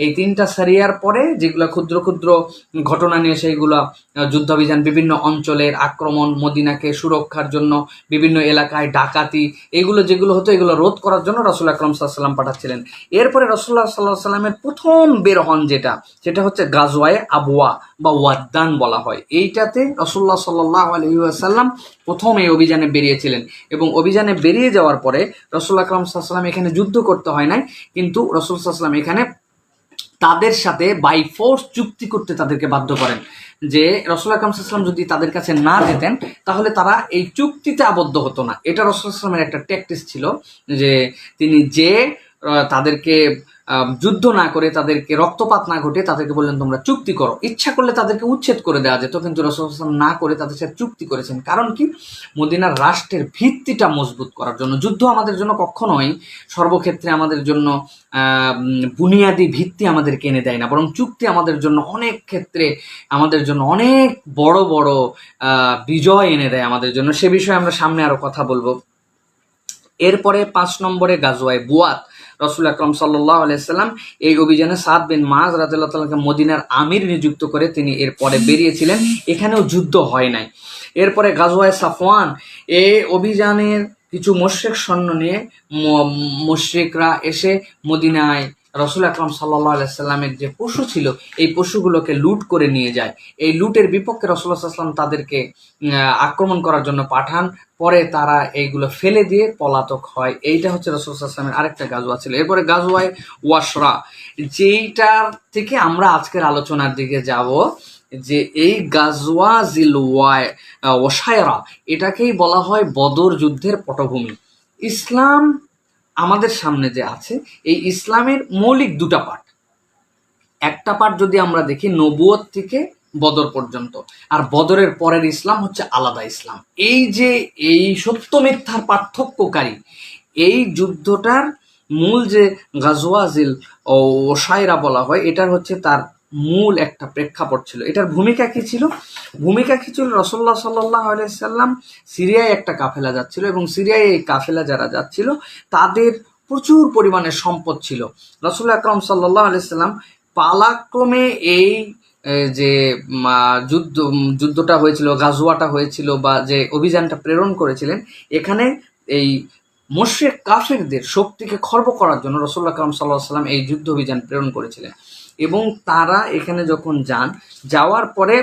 এই 3টা সারিয়ার পরে যেগুলো ক্ষুদ্র ক্ষুদ্র ঘটনা নিয়ে সেইগুলা যুদ্ধাভিযান, বিভিন্ন অঞ্চলের আক্রমণ, মদিনাকে সুরক্ষার জন্য বিভিন্ন এলাকায় ডাকাতি, এগুলো যেগুলো হতো এগুলো রোধ করার জন্য রাসূল আকরাম সাল্লাল্লাহু আলাইহি ওয়াসাল্লাম পাঠাচ্ছিলেন। এরপরে রাসূলুল্লাহ সাল্লাল্লাহু আলাইহি ওয়াসাল্লামের প্রথম বের হন সেটা হচ্ছে গাজওয়ায়ে আবওয়া বা ওয়াদ্দান বলা হয়। এইটাতে রাসূলুল্লাহ সাল্লাল্লাহু আলাইহি ওয়াসাল্লাম প্রথম এই অভিযানে বেরিয়েছিলেন, এবং অভিযানে বেরিয়ে যাওয়ার পরে রাসূল আকরাম সাল্লাল্লাহু আলাইহি ওয়াসাল্লাম এখানে যুদ্ধ করতে হয় নাই, কিন্তু রাসূল সাল্লাল্লাহু আলাইহি ওয়াসাল্লাম এখানে তাদের সাথে বাই ফোর্স চুক্তি করতে তাদেরকে বাধ্য করেন, যে রাসূল আকরাম সাল্লাল্লাহু আলাইহি ওয়াসাল্লাম যদি তাদের কাছে না যেতেন তাহলে তারা এই চুক্তিতে আবদ্ধ হতো না। এটা রাসূল সাল্লাল্লাহু আলাইহি ওয়াসাল্লামের একটা ট্যাকটিস ছিল, যে তিনি যে তাদেরকে যুদ্ধ না করে, তাদেরকে রক্তপাত না ঘটে তাদেরকে বললেন তোমরা চুক্তি করো। ইচ্ছা করলে তাদেরকে উচ্ছেদ করে দেওয়া যেত, কিন্তু রাসূল সাল্লাল্লাহু আলাইহি ওয়াসাল্লাম না করে তাদের সাথে চুক্তি করেছেন। কারণ কি? মদিনার রাষ্ট্রের ভিত্তিটা মজবুত করার জন্য। যুদ্ধ আমাদের জন্য কখনোই সর্বক্ষেত্রে আমাদের জন্য বুনিয়াদি ভিত্তি আমাদেরকে এনে দেয় না, বরং চুক্তি আমাদের জন্য অনেক ক্ষেত্রে আমাদের জন্য অনেক বড় বড় বিজয় এনে দেয় আমাদের জন্য। সে বিষয়ে আমরা সামনে আরো কথা বলবো। এরপরে 5 নম্বরে গাজওয়ায়ে বুয়াত। রাসূল আকরাম সাল্লাল্লাহু আলাইহি ওয়াসাল্লাম এই অভিযানে সাদ বিন মুআয রাদিয়াল্লাহু তাআলাকে মদিনার আমির নিযুক্ত করে তিনি এরপরে বেরিয়েছিলেন। এখানেও যুদ্ধ হয় নাই। এরপরে গাজওয়ায়ে সাফওয়ান, এই অভিযানের কিছু মুশরিক সৈন্য নিয়ে মুশরিকরা এসে মদিনায় রাসূল আকরাম সাল্লাল্লাহু আলাইহি সাল্লামের যে পশু ছিল এই পশুগুলোকে লুট করে নিয়ে যায়। এই লুটের বিপক্ষে রাসূলুল্লাহ সাল্লাল্লাহু আলাইহি ওয়াসাল্লাম তাদেরকে আক্রমণ করার জন্য পাঠান। পরে তারা এইগুলো ফেলে দিয়ে পলাতক হয়। এইটা হচ্ছে রাসূল সাল্লাল্লাহু আলাইহি ওয়াসাল্লামের আরেকটা গাজওয়া ছিল। এরপরে গাজওয়ায়ে ওয়াসরা, যেইটার থেকে আমরা আজকের আলোচনার দিকে যাব, যে এই গাজওয়া ওয়াশায়রা, এটাকেই বলা হয় বদর যুদ্ধের পটভূমি। ইসলাম আমাদের সামনে যে আছে, এই ইসলামের মৌলিক দুটা পার্ট। একটা পার্ট যদি আমরা দেখি নবুয়ত থেকে বদর পর্যন্ত, আর বদরের পরের ইসলাম হচ্ছে আলাদা ইসলাম। এই যে এই সত্য মিথ্যার পার্থক্যকারী এই যুদ্ধটার মূল যে গাজওয়াজিল ও ওসাইরা বলা হয়, এটার হচ্ছে তার মূল একটা প্রেক্ষাপট ছিল। এটার ভূমিকা কি ছিল? ভূমিকা কি ছিল? রাসূলুল্লাহ সাল্লাল্লাহু আলাইহি সাল্লাম সিরিয়ায় একটা কাফেলা যাচ্ছিল, এবং সিরিয়ায় এই কাফেলা যারা যাচ্ছিল তাদের প্রচুর পরিমাণে সম্পদ ছিল। রাসূল আকরাম সাল্লাল্লাহু আলাইহি সাল্লাম পালাক্রমে এই যে যুদ্ধটা হয়েছিল, গাজওয়াটা হয়েছিল, বা যে অভিযানটা প্রেরণ করেছিলেন, এখানে এই মুশরিক কাফিরদের শক্তিকে খর্ব করার জন্য রাসূল আকরাম সাল্লাল্লাহু আলাইহি সাল্লাম এই যুদ্ধ অভিযান প্রেরণ করেছিলেন। এবং তারা এখানে যখন যাওয়ার পরে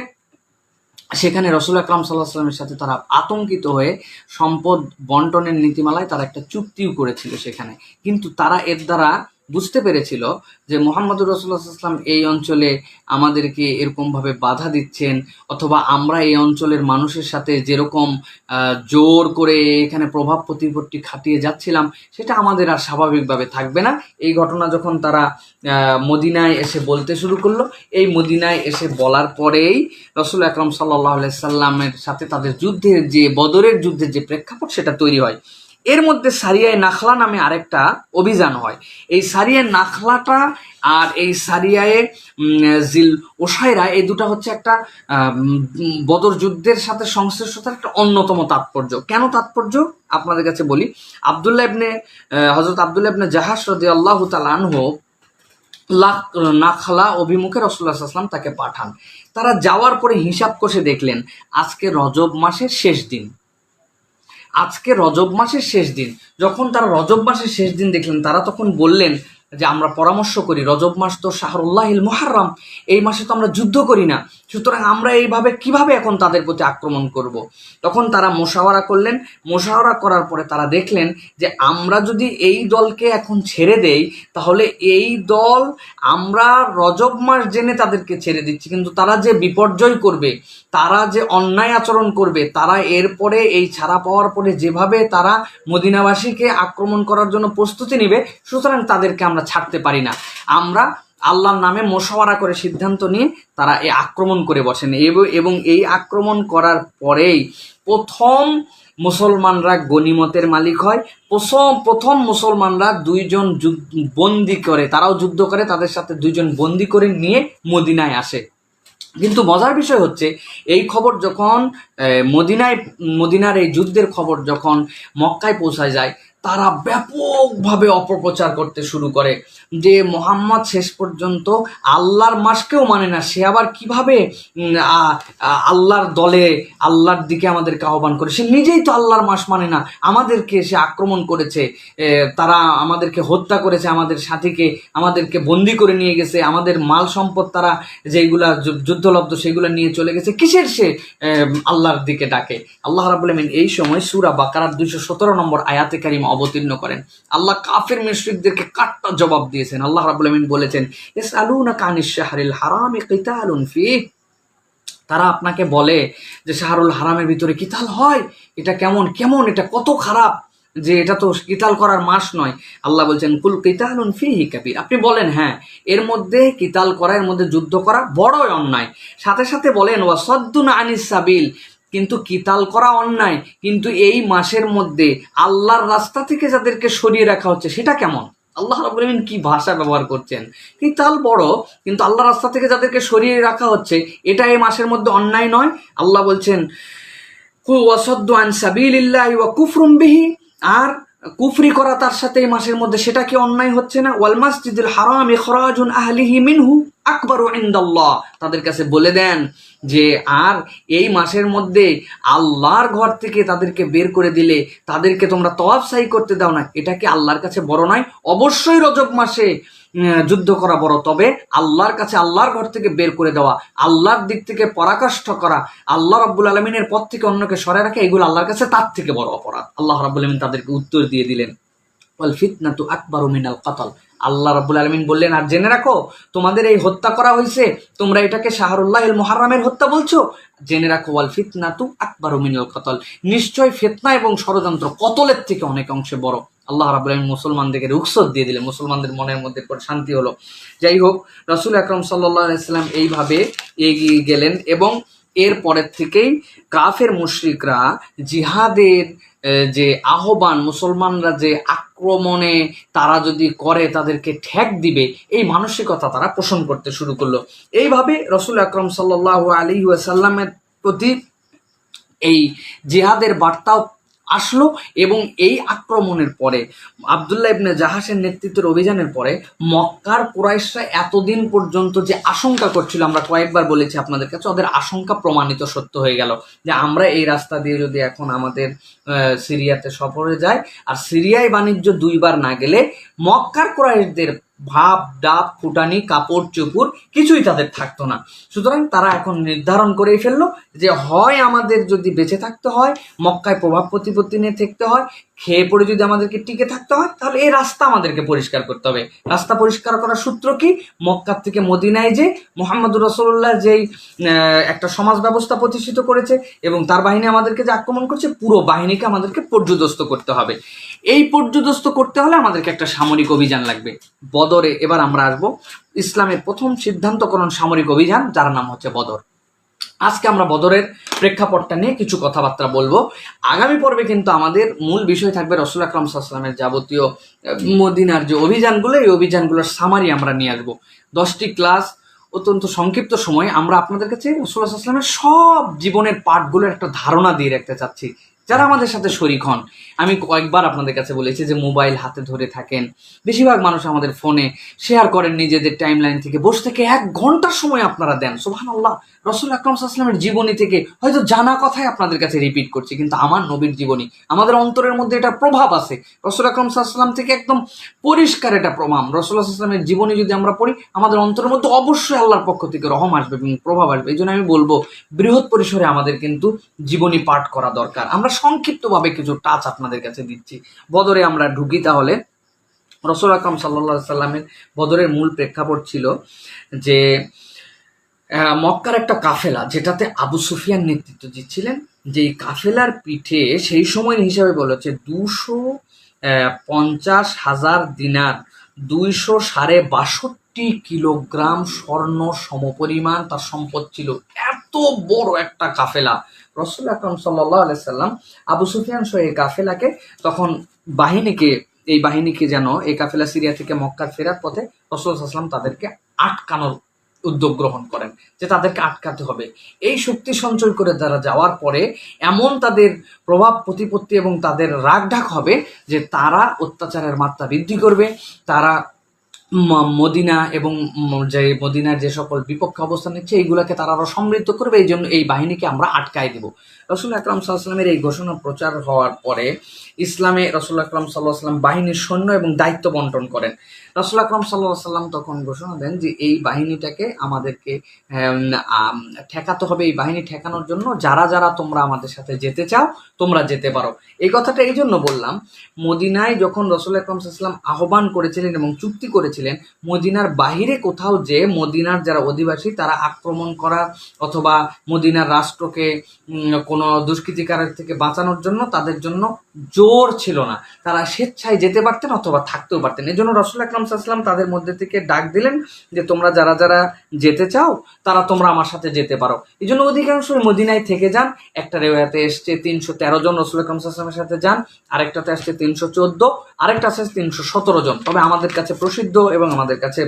সেখানে রাসূল আকরাম সাল্লাল্লাহু আলাইহি ওয়াসাল্লামের সাথে তারা আতঙ্কিত হয়ে সম্পদ বন্টনের নীতিমালায় তারা একটা চুক্তিও করেছিল সেখানে। কিন্তু তারা এর দ্বারা বুঝতে পেরেছিল যে মুহাম্মদুর রাসূলুল্লাহ সাল্লাল্লাহু আলাইহি ওয়াসাল্লাম এই অঞ্চলে আমাদেরকে এরকমভাবে বাধা দিচ্ছেন, অথবা আমরা এই অঞ্চলের মানুষের সাথে যেরকম জোর করে এখানে প্রভাব প্রতিপত্তি খাটিয়ে যাচ্ছিলাম, সেটা আমাদের আর স্বাভাবিকভাবে থাকবে না। এই ঘটনা যখন তারা মদিনায় এসে বলতে শুরু করলো, এই মদিনায় এসে বলার পরেই রাসূল আকরাম সাল্লাল্লাহু আলাইহি সাল্লামের সাথে তাদের যুদ্ধের যে বদরের যুদ্ধের যে প্রেক্ষাপট সেটা তৈরি হয়। এর মধ্যে সারিয়ায় নাখলা নামে আরেকটা অভিযান হয়। এই সারিয়ায় নাখলাটা আর এই সারিয়ায় জিল ওসাইরা, এই দুটা হচ্ছে একটা বদর যুদ্ধের সাথে সংশ্লিষ্টতার একটা অন্যতম তাৎপর্য। কেন তাৎপর্য আপনাদের কাছে বলি। হযরত আব্দুল্লাহ ইবনে জাহাশ রাদিয়াল্লাহু তাআলা আনহু নাখলা অভিমুখে রাসূলুল্লাহ সাল্লাল্লাহু আলাইহি ওয়াসাল্লাম তাকে পাঠান। তারা যাওয়ার পরে হিসাব কষে দেখলেন আজকে রজব মাসের শেষ দিন। আজকে রজব মাসের শেষ দিন। যখন তারা রজব মাসের শেষ দিন দেখলেন, তারা তখন বললেন যে আমরা পরামর্শ করি, রজব মাস তো শাহরুল্লাহিল মুহাররম, এই মাসে তো আমরা যুদ্ধ করি না, সুতরাং আমরা এইভাবে কিভাবে এখন তাদের প্রতি আক্রমণ করব। তখন তারা মোশাওয়ারা করলেন। মোশাওয়ারা করার পরে তারা দেখলেন যে আমরা যদি এই দলকে এখন ছেড়ে দেই, তাহলে এই দল, আমরা রজব মাস জেনে তাদেরকে ছেড়ে দিচ্ছি, কিন্তু তারা যে বিপর্যয় করবে, তারা যে অন্যায় আচরণ করবে, তারা এরপরে এই ছাড়া পাওয়ার পরে যেভাবে তারা মদিনাবাসীকে আক্রমণ করার জন্য প্রস্তুতি নেবে, সুতরাং তাদেরকে আমরা ছাড়তে পারি না। আমরা আল্লাহর নামে মোশাওয়ারা করে সিদ্ধান্ত নিয়ে তারা এই আক্রমণ করে বসেন। এবং এই আক্রমণ করার পরেই প্রথম মুসলমানরা গনিমতের মালিক হয়। প্রথম মুসলমানরা দুইজন বন্দি করে, তারাও যুদ্ধ করে, তাদের সাথে দুইজন বন্দি করে নিয়ে মদিনায় আসে। কিন্তু মজার বিষয় হচ্ছে, এই খবর যখন মদিনার এই যুদ্ধের খবর যখন মক্কায় পৌঁছায় যায়, তারা ব্যাপকভাবে অপপ্রচার করতে শুরু করে যে মুহাম্মদ শেষ পর্যন্ত আল্লাহর মাসকেও মানে না, সে আবার কিভাবে আল্লাহর দলে, আল্লাহর দিকে আমাদেরকে আহ্বান করে, সে নিজেই তো আল্লাহর মাস মানে না, আমাদেরকে সে আক্রমণ করেছে, তারা আমাদেরকে হত্যা করেছে, আমাদের সাথীকে, আমাদেরকে বন্দি করে নিয়ে গেছে, আমাদের মাল সম্পদ তারা যেগুলা যুদ্ধলব্ধ সেগুলো নিয়ে চলে গেছে, কিসের সে আল্লাহর দিকে ডাকে। আল্লাহ রাব্বুল আমিন এই সময় সূরা বাকারার 217 নম্বর আয়াতে কারিমা অবতীর্ণ করেন। আল্লাহ কাফির মুশরিকদেরকে কাট্টা জবাব দিয়েছেন। আল্লাহ রাব্বুল আমিন বলেছেন, ইয়াসআলুনাকা আনিশ শাহরিল হারামি কিতালুন ফীহ, তারা আপনাকে বলে যে শাহরুল হারামের ভিতরে কিতাল হয়, এটা কেমন, এটা কত খারাপ, যে এটা তো কিতাল করার মাস নয়। আল্লাহ বলছেন, কুল কিতালুন ফীহি কাবীর, আপনি বলেন হ্যাঁ, এর মধ্যে কিতাল করা, এর মধ্যে যুদ্ধ করা বড়ই অন্যায়। সাথে সাথে বলেন ওয়াসাদ্দুন আনিস সাবিল, কিন্তু কিতাল করা অন্যায়, কিন্তু এই মাসের মধ্যে আল্লাহর রাস্তা থেকে যাদেরকে সরিয়ে রাখা হচ্ছে সেটা কেমন। আল্লাহ রাব্বুল আমিন কি ভাষা ব্যবহার করছেন, কিতাল বড়, কিন্তু আল্লাহর রাস্তা থেকে যাদেরকে সরিয়ে রাখা হচ্ছে এটা এই মাসের মধ্যে অন্যায় নয়। আল্লাহ বলছেন ওয়াসাদ্দু আন সাবিলিল্লাহি ওয়া কুফরুম বিহি, আর কুফরি করা তার সাথে এই মাসের মধ্যে, সেটা কি অন্যায় হচ্ছে না। ওয়াল মাসজিদুল হারাম ইখরাজুন আহলিহি মিনহু, আকবারু ইনদাল্লাহ, তাদের কাছে বলে দেন যে আর এই মাসের মধ্যে আল্লাহর ঘর থেকে তাদেরকে বের করে দিলে তাদেরকে তোমরা তওয়াফ সাই করতে দাও না, এটা কি আল্লাহর কাছে বড় নয়? অবশ্যই রজব মাসে যুদ্ধ করা বড়, তবে আল্লাহর কাছে আল্লাহর ঘর থেকে বের করে দেওয়া, আল্লাহর দিক থেকে পরাকাষ্ঠ করা, আল্লাহ রাব্বুল আলামিনের পথ থেকে অন্যকে সরায় রাখা, এগুলো আল্লাহর কাছে তার থেকে বড় অপরাধ। আল্লাহ রাব্বুল আলামিন তাদেরকে উত্তর দিয়ে দিলেন, ওয়াল ফিতনাতু আকবারু মিনাল কতল। আল্লাহ রাব্বুল আলামিন বললেন, আর জেনে রাখো তোমাদের এই হত্যা করা হয়েছে, তোমরা এটাকে শাহরুল্লাহিল মুহাররমের হত্যা বলছো, জেনে রাখো ওয়াল ফিতনাতু আকবারু মিনাল কতল, নিশ্চয় ফিতনা এবং ষড়যন্ত্র কতলের থেকে অনেক অংশে বড়। আল্লাহ রাব্বুল আলামিন মুসলমানদেরকে রুখসত দিয়ে দিলেন, মুসলমানদের মনের মধ্যে শান্তি হলো। যাই হোক, রাসূল আকরাম সাল্লাল্লাহু আলাইহি সাল্লাম এইভাবে এগিয়ে গেলেন এবং এর পরের থেকেই কাফের মুশরিকরা জিহাদের যে আহ্বান, মুসলমানরা যে আক্রমণে তারা যদি করে তাদেরকে ঠেক দিবে, এই মানসিকতা তারা পোষণ করতে শুরু করলো। এইভাবে রাসূল আকরাম সাল্লাল্লাহু আলাইহি ওয়াসাল্লামের প্রতি এই জিহাদের বার্তাও আসলো এবং এই আক্রমণের পরে আব্দুল্লাহ ইবনে জাহাসের নেতৃত্বের অভিযানের পরে মক্কার কুরাইশরা এতদিন পর্যন্ত যে আশঙ্কা করছিল, আমরা কয়েকবার বলেছি আপনাদের কাছে, ওদের আশঙ্কা প্রমাণিত সত্য হয়ে গেল যে আমরা এই রাস্তা দিয়ে যদি এখন আমাদের সিরিয়াতে সফরে যাই আর সিরিয়ায় বাণিজ্য দুইবার না গেলে মক্কার কুরাইশদের ভাব ডাব ফুটানি কাপড় চোপড় কিছুই তাদের থাকতো না। সুতরাং তারা এখন নির্ধারণ করেই ফেললো যে হয় আমাদের যদি বেঁচে থাকতে হয়, মক্কায় প্রভাব প্রতিপত্তি নিয়ে থাকতে হয়, খেয়ে পড়ে যদি আমাদেরকে টিকে থাকতে হয়, তাহলে এই রাস্তা আমাদেরকে পরিষ্কার করতে হবে। রাস্তা পরিষ্কার করার সূত্র কি? মক্কার থেকে মদিনায় যে মুহাম্মদুর রাসূলুল্লাহ যেই একটা সমাজ ব্যবস্থা প্রতিষ্ঠিত করেছে এবং তার বাহিনী আমাদেরকে যে আক্রমণ করছে, পুরো বাহিনীকে আমাদেরকে পর্যুদস্ত করতে হবে। এই পর্যুদস্ত করতে হলে আমাদেরকে একটা সামরিক অভিযান লাগবে। বদরে এবার আমরা আসবো ইসলামের প্রথম সিদ্ধান্তকরণ সামরিক অভিযান, যার নাম হচ্ছে বদর। আজকে আমরা বদরের প্রেক্ষাপটটা নিয়ে কিছু কথাবার্তা বলবো। আগামী পর্বে কিন্তু আমাদের মূল বিষয় থাকবে রাসূল আকরাম সাল্লাল্লাহু আলাইহি ওয়াসাল্লামের যাবতীয় মদিনার যে অভিযানগুলো, এই অভিযানগুলোর সামারি আমরা নিয়ে আসবো। 10টি ক্লাস, অত্যন্ত সংক্ষিপ্ত সময় আমরা আপনাদের কাছে রাসূল সাল্লাল্লাহু আলাইহি ওয়াসাল্লামের সব জীবনের পাঠগুলোর একটা ধারণা দিয়ে রাখতে চাচ্ছি। যারা আমাদের সাথে শরীক হন, আমি কয়েকবার আপনাদের কাছে বলেছি যে মোবাইল হাতে ধরে থাকেন, বেশিরভাগ মানুষ আমাদের ফোনে শেয়ার করেন নিজেদের টাইম লাইন থেকে, বসে থেকে 1 ঘন্টার সময় আপনারা দেন। সুবহানাল্লাহ, রাসূল আকরাম সাল্লাল্লাহু আলাইহি ওয়াসাল্লামের জীবনী থেকে হয়তো জানা কথাই আপনাদের কাছে রিপিট করছি, কিন্তু আমার নবীর জীবনী, আমাদের অন্তরের মধ্যে এটা প্রভাব আছে। রাসূল আকরাম সাল্লাল্লাহু আলাইহি ওয়াসাল্লাম থেকে একদম পরিষ্কার এটা প্রমাণ। রাসূল সাল্লাল্লাহু আলাইহি ওয়াসাল্লামের জীবনী যদি আমরা পড়ি, আমাদের অন্তরের মধ্যে অবশ্যই আল্লাহর পক্ষ থেকে রহম আসবে এবং প্রভাব আসবে। এই জন্য আমি বলবো বৃহৎ পরিসরে আমাদের কিন্তু জীবনী পাঠ করা দরকার। আমরা সংক্ষিপ্তভাবে কিছু টাচ আপনাদের কাছে দিচ্ছি। বদরে আমরা ঢুকি। তাহলে রাসূল আকরাম সাল্লাল্লাহু আলাইহি ওয়াসাল্লামের বদরের মূল প্রেক্ষাপট ছিল যে মক্কার একটা কাফেলা, যেটাতে আবু সুফিয়ান নেতৃত্ব দিচ্ছিলেন, যেই কাফেলার পিঠে সেই সময়ের হিসাবে বলেছে 250,000 দিনার, 262 কিলোগ্রাম স্বর্ণ সমপরিমাণ তার সম্পদ ছিল। এত বড় একটা কাফেলা। রাসূল আকরাম সাল্লাল্লাহু আলাইহি সাল্লাম আবু সুফিয়ান সহ এই কাফেলাকে তখন এই বাহিনীকে যেন এই কাফেলা সিরিয়া থেকে মক্কার ফেরার পথে রাসূল সাল্লাল্লাহু আলাইহি সাল্লাম তাদেরকে আটকানোর উদ্যোগ গ্রহণ করেন যে তাদেরকে আটকাতে হবে। এই শক্তি সঞ্চয় করে তারা যাওয়ার পরে এমন তাদের প্রভাব প্রতিপত্তি এবং তাদের রাগঢাক হবে যে তারা অত্যাচারের মাত্রা বৃদ্ধি করবে। তারা মদিনা এবং যে মদিনার যে সকল বিপক্ষ অবস্থান নিচ্ছে এইগুলাকে তারা আরো সমৃদ্ধ করবে, এই জন্য এই বাহিনীকে আমরা আটকায় দিব। রাসূল আকরাম সাল্লাল্লাহু আলাইহি ওয়াসাল্লামের এই ঘোষণা প্রচার হওয়ার পরে ইসলামে রাসূল আকরাম সাল্লাল্লাহু আলাইহি ওয়াসাল্লাম বাহিনীর সৈন্য এবং দায়িত্ব বন্টন করেন। রাসূল আকরাম সাল্লাল্লাহু আলাইহি ওয়াসাল্লাম তখন ঘোষণা দেন যে এই বাহিনীটাকে আমাদেরকে ঠেকাতে হবে। এই বাহিনী ঠেকানোর জন্য যারা যারা তোমরা আমাদের সাথে যেতে চাও তোমরা যেতে পারো। এই কথাটা এই জন্য বললাম, মদিনায় যখন রাসূল আকরাম সাল্লাল্লাহু আলাইহি ওয়াসাল্লাম আহ্বান করেছিলেন এবং চুক্তি করেছিলেন, মদিনার বাহিরে কোথাও যে মদিনার যারা অধিবাসী তারা আক্রমণ করা অথবা মদিনার রাষ্ট্রকে কোনো দুষ্কৃতিকারের থেকে বাঁচানোর জন্য তাদের জন্য জোর ছিল না। তারা স্বেচ্ছায় যেতে পারতেন অথবা থাকতেও পারতেন। এই জন্য রাসূল আকরাম সাল্লাল্লাহু আলাইহি ওয়াসাল্লাম তাদের মধ্যে থেকে ডাক দিলেন যে তোমরা যারা যারা যেতে চাও তারা তোমরা আমার সাথে যেতে পারো। এই জন্য অধিকাংশই মদিনায় থেকে যান। একটা রেওয়ায়াতে এসছে 313 জন রাসূল আকরাম সাল্লাল্লাহু আলাইহি ওয়াসাল্লামের সাথে যান, আরেকটাতে আসছে 314, আরেকটা আছে 317 জন। তবে আমাদের কাছে প্রসিদ্ধ এবং আমাদের কাছে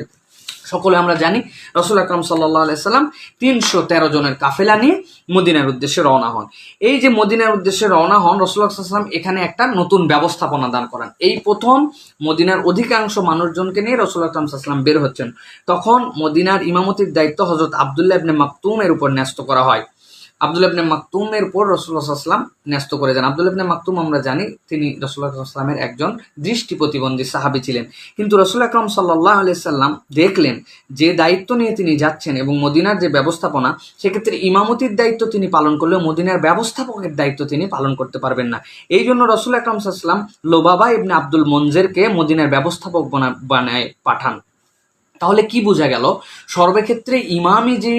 সকলে আমরা জানি রাসূল আকরাম সাল্লাল্লাহু আলাইহি সাল্লাম 313 জনের কাফেলা নিয়ে মদিনার উদ্দেশ্যে রওনা হন। এই যে মদিনার উদ্দেশ্যে রওনা হন, রাসূলুল্লাহ সাল্লাল্লাহু আলাইহি ওয়াসাল্লাম এখানে একটা নতুন ব্যবস্থাপনা দান করেন। এই প্রথম মদিনার অধিকাংশ মানুষজনকে নিয়ে রাসূলুল্লাহ সাল্লাল্লাহু আলাইহি ওয়াসাল্লাম বের হচ্ছেন। তখন মদিনার ইমামতির দায়িত্ব হযরত আব্দুল্লাহ ইবনে মাকতুমের উপর ন্যস্ত করা হয়। আব্দুল্লাহ ইবনে মাকতুমের উপর রাসূলুল্লাহ সাল্লাল্লাহু আলাইহি ওয়াসাল্লাম ন্যস্ত করে যান। আব্দুল্লাহ ইবনে মাকতুম আমরা জানি তিনি রাসূলুল্লাহ সাল্লাল্লাহু আলাইহি ওয়াসাল্লামের একজন দৃষ্টি প্রতিবন্ধী সাহাবী ছিলেন। কিন্তু রাসূল আকরাম সাল্লাল্লাহু আলাইহি ওয়াসাল্লাম দেখলেন যে দায়িত্ব নিয়ে তিনি যাচ্ছেন এবং মদিনার যে ব্যবস্থাপনা, সেক্ষেত্রে ইমামতির দায়িত্ব তিনি পালন করলেও মদিনার ব্যবস্থাপকের দায়িত্ব তিনি পালন করতে পারবেন না। এই জন্য রাসূল আকরাম সাল্লাল্লাহু আলাইহি ওয়াসাল্লাম লোবাবা ইবনে আব্দুল মুনজিরকে মদিনার ব্যবস্থাপক বানায় পাঠান। তাহলে কি বোঝা গেল? সর্বক্ষেত্রে ইমামই যে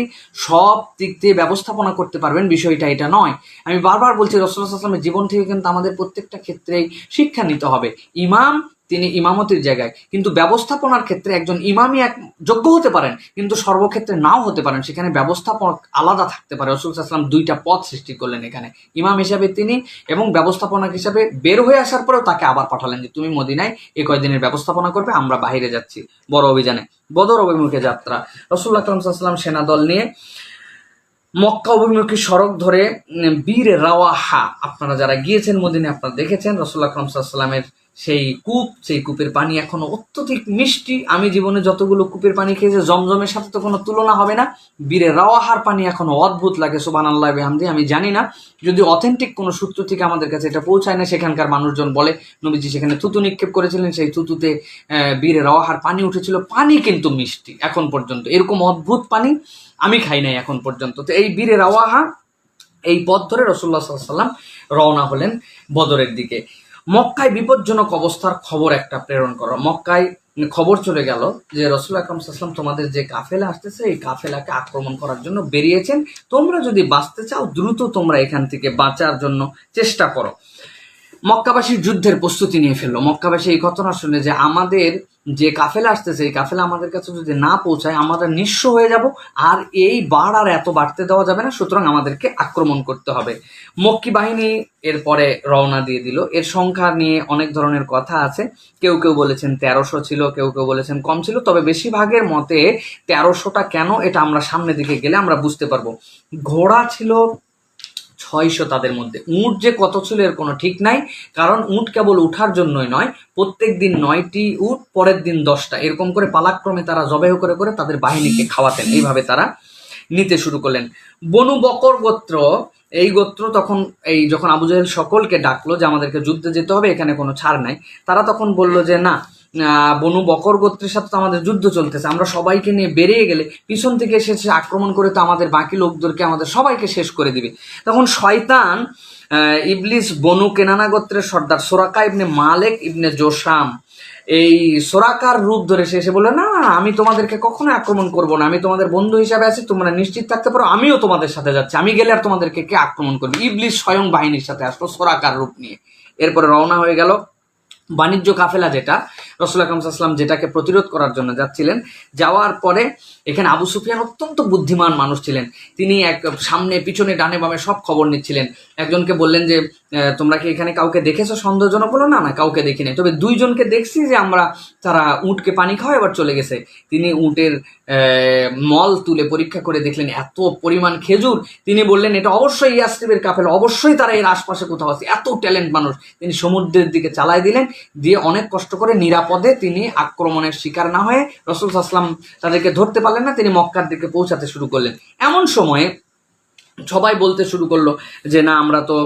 সব দিক দিয়ে ব্যবস্থাপনা করতে পারবেন বিষয়টা এটা নয়। আমি বারবার বলছি, রাসূলুল্লাহ সাল্লাল্লাহু আলাইহি ওয়াসাল্লামের জীবন থেকে কিন্তু আমাদের প্রত্যেকটা ক্ষেত্রেই শিক্ষা নিতে হবে। ইমাম তিনি ইমামতির জায়গায়, কিন্তু ব্যবস্থাপনার ক্ষেত্রে একজন ইমামই এক যোগ্য হতে পারেন, কিন্তু সর্বক্ষেত্রে নাও হতে পারেন। সেখানে ব্যবস্থাপক আলাদা থাকতে পারে। রাসূল সাল্লাল্লাহু আলাইহি ওয়াসাল্লাম দুইটা পদ সৃষ্টি করলেন এখানে, ইমাম হিসাবে তিনি এবং ব্যবস্থাপনা হিসাবে বের হয়ে আসার পরেও তাকে আবার পাঠালেন যে তুমি মদিনায় এই কয়দিনের ব্যবস্থাপনা করবে, আমরা বাইরে যাচ্ছি বড় অভিযানে। বদর অভিমুখে যাত্রা। রাসূলুল্লাহ সাল্লাল্লাহু আলাইহি ওয়াসাল্লাম সেনাদল নিয়ে মক্কা অভিমুখী সড়ক ধরে বীর রাওয়াহা, আপনারা যারা গিয়েছেন মদিনায় আপনারা দেখেছেন রাসূলুল্লাহ সাল্লাল্লাহু আলাইহি ওয়াসাল্লামের সেই কূপের পানি এখনো অত্যধিক মিষ্টি। আমি জীবনে যতগুলো কূপের পানি খেয়েছি জমজমের সাথে তো কোনো তুলনা হবে না। বীরে রাওয়াহার পানি এখনো অদ্ভুত লাগে, সুবহানাল্লাহি বিহামদি। আমি জানি না, যদি অথেন্টিক কোনো সূত্র থেকে আমাদের কাছে এটা পৌঁছায় না। সেখানকার মানুষজন বলে নবীজি সেখানে থুতু নিক্ষেপ করেছিলেন, সেই থুতুতে বীরে রাওয়াহার পানি উঠেছিল। পানি কিন্তু মিষ্টি এখন পর্যন্ত, এরকম অদ্ভুত পানি আমি খাই নাই এখন পর্যন্ত। তো এই বীরে রাওয়াহা এই পথ ধরে রাসূলুল্লাহ সাল্লাল্লাহু আলাইহি ওয়াসাল্লাম রওনা হলেন বদরের দিকে। মক্কায় বিপজ্জনক অবস্থার খবর একটা প্রেরণ করো। মক্কায় খবর চলে গেল যে রাসূল আকরাম সাল্লাল্লাহু আলাইহি ওয়াসাল্লাম তোমাদের যে কাফেলা আসতেছে এই কাফেলাকে আক্রমণ করার জন্য বেরিয়েছেন। তোমরা যদি বাঁচতে চাও দ্রুত তোমরা এখান থেকে বাঁচার জন্য চেষ্টা করো। মক্কাবাসীর যুদ্ধের প্রস্তুতি নিয়ে ফেললো। মক্কাবাসী এই ঘটনা শুনে যে আমাদের যে কাফেলা আসতেছে এই কাফেলা আমাদের কাছে যদি না পৌঁছায় আমরা নিঃস্ব হয়ে যাব, আর এই বার আর এত বাড়তে দেওয়া যাবে না, সুতরাং আমাদেরকে আক্রমণ করতে হবে। মক্কি বাহিনী এরপরে রওনা দিয়ে দিল। এর সংখ্যা নিয়ে অনেক ধরনের কথা আছে। কেউ কেউ বলেছেন 1300 ছিল, কেউ কেউ বলেছেন কম ছিল। তবে বেশিরভাগের মতে 1300টা কেন, এটা আমরা সামনের দিকে গেলে আমরা বুঝতে পারবো। ঘোড়া ছিল 600 তাদের মধ্যে। উট যে কত ছিল এর কোনো ঠিক নাই, কারণ উট কেবল উঠার জন্যই নয়, প্রত্যেক দিন 9টি উট, পরের দিন 10টা, এরকম করে পালাক্রমে তারা জবেহ করে করে তাদের বাহিনীকে খাওয়াতেন। এইভাবে তারা নিতে শুরু করলেন। বনু বকর গোত্র, এই গোত্র তখন যখন আবু জাহেল সকলকে ডাকলো যে আমাদেরকে যুদ্ধে যেতে হবে, এখানে কোনো ছাড় নাই, তারা তখন বলল যে না, বনু বকর গোত্রের সাথে তো আমাদের যুদ্ধ চলতেছে, আমরা সবাইকে নিয়ে বেরিয়ে গেলে পিছন থেকে এসে আক্রমণ করে তো আমাদের বাকি লোকদেরকে আমাদের সবাইকে শেষ করে দিবে। তখন শয়তান ইবলিস বনু কেনানা গোত্রের সর্দার সোরাকা ইবনে মালেক ইবনে জোশাম এই সোরাকার রূপ ধরে সে এসে বললো না, আমি তোমাদেরকে কখনো আক্রমণ করবো না, আমি তোমাদের বন্ধু হিসাবে আছি, তোমরা নিশ্চিত থাকতে পারো আমিও তোমাদের সাথে যাচ্ছি, আমি গেলে আর তোমাদেরকে কে আক্রমণ করবে। ইবলিস স্বয়ং বাহিনীর সাথে আসলো সোরাকার রূপ নিয়ে। এরপরে রওনা হয়ে গেল বাণিজ্য কাফেলা, যেটা রাসূল আকরাম সাল্লাল্লাহু আলাইহি ওয়াসাল্লাম যেটাকে প্রতিরোধ করার জন্য যাচ্ছিলেন। যাওয়ার পরে এখানে আবু সুফিয়ান অত্যন্ত বুদ্ধিমান মানুষ ছিলেন। তিনি এক সামনে পিছনে ডানে বামে সব খবর নিচ্ছিলেন। একজনকে বললেন যে তোমরা কি এখানে কাউকে দেখেছো সন্দেহজনক? বলো না, কাউকে দেখি নাই, তবে 2 জনকে দেখছি যে তারা উটকে পানি খাওয়া এবার চলে গেছে। তিনি উটের মল তুলে পরীক্ষা করে দেখলেন এত পরিমাণ খেজুর। তিনি বললেন এটা অবশ্যই ইয়াসরিবের কাফেলা, অবশ্যই তারা এর আশপাশে কোথাও আছে, এত ট্যালেন্ট মানুষ। তিনি সমুদ্রের দিকে চালায় দিলেন, দিয়ে অনেক কষ্ট করে নিরাপদে তিনি আক্রমণের শিকার না হয়ে, রাসূল সাল্লাল্লাহু আলাইহি ওয়াসাল্লাম তাদেরকে ধরতে পারলেন না, তিনি মক্কার দিকে পৌঁছাতে শুরু করলেন। এমন সময়ে সবাই বলতে শুরু করলো যে না, আমরা তো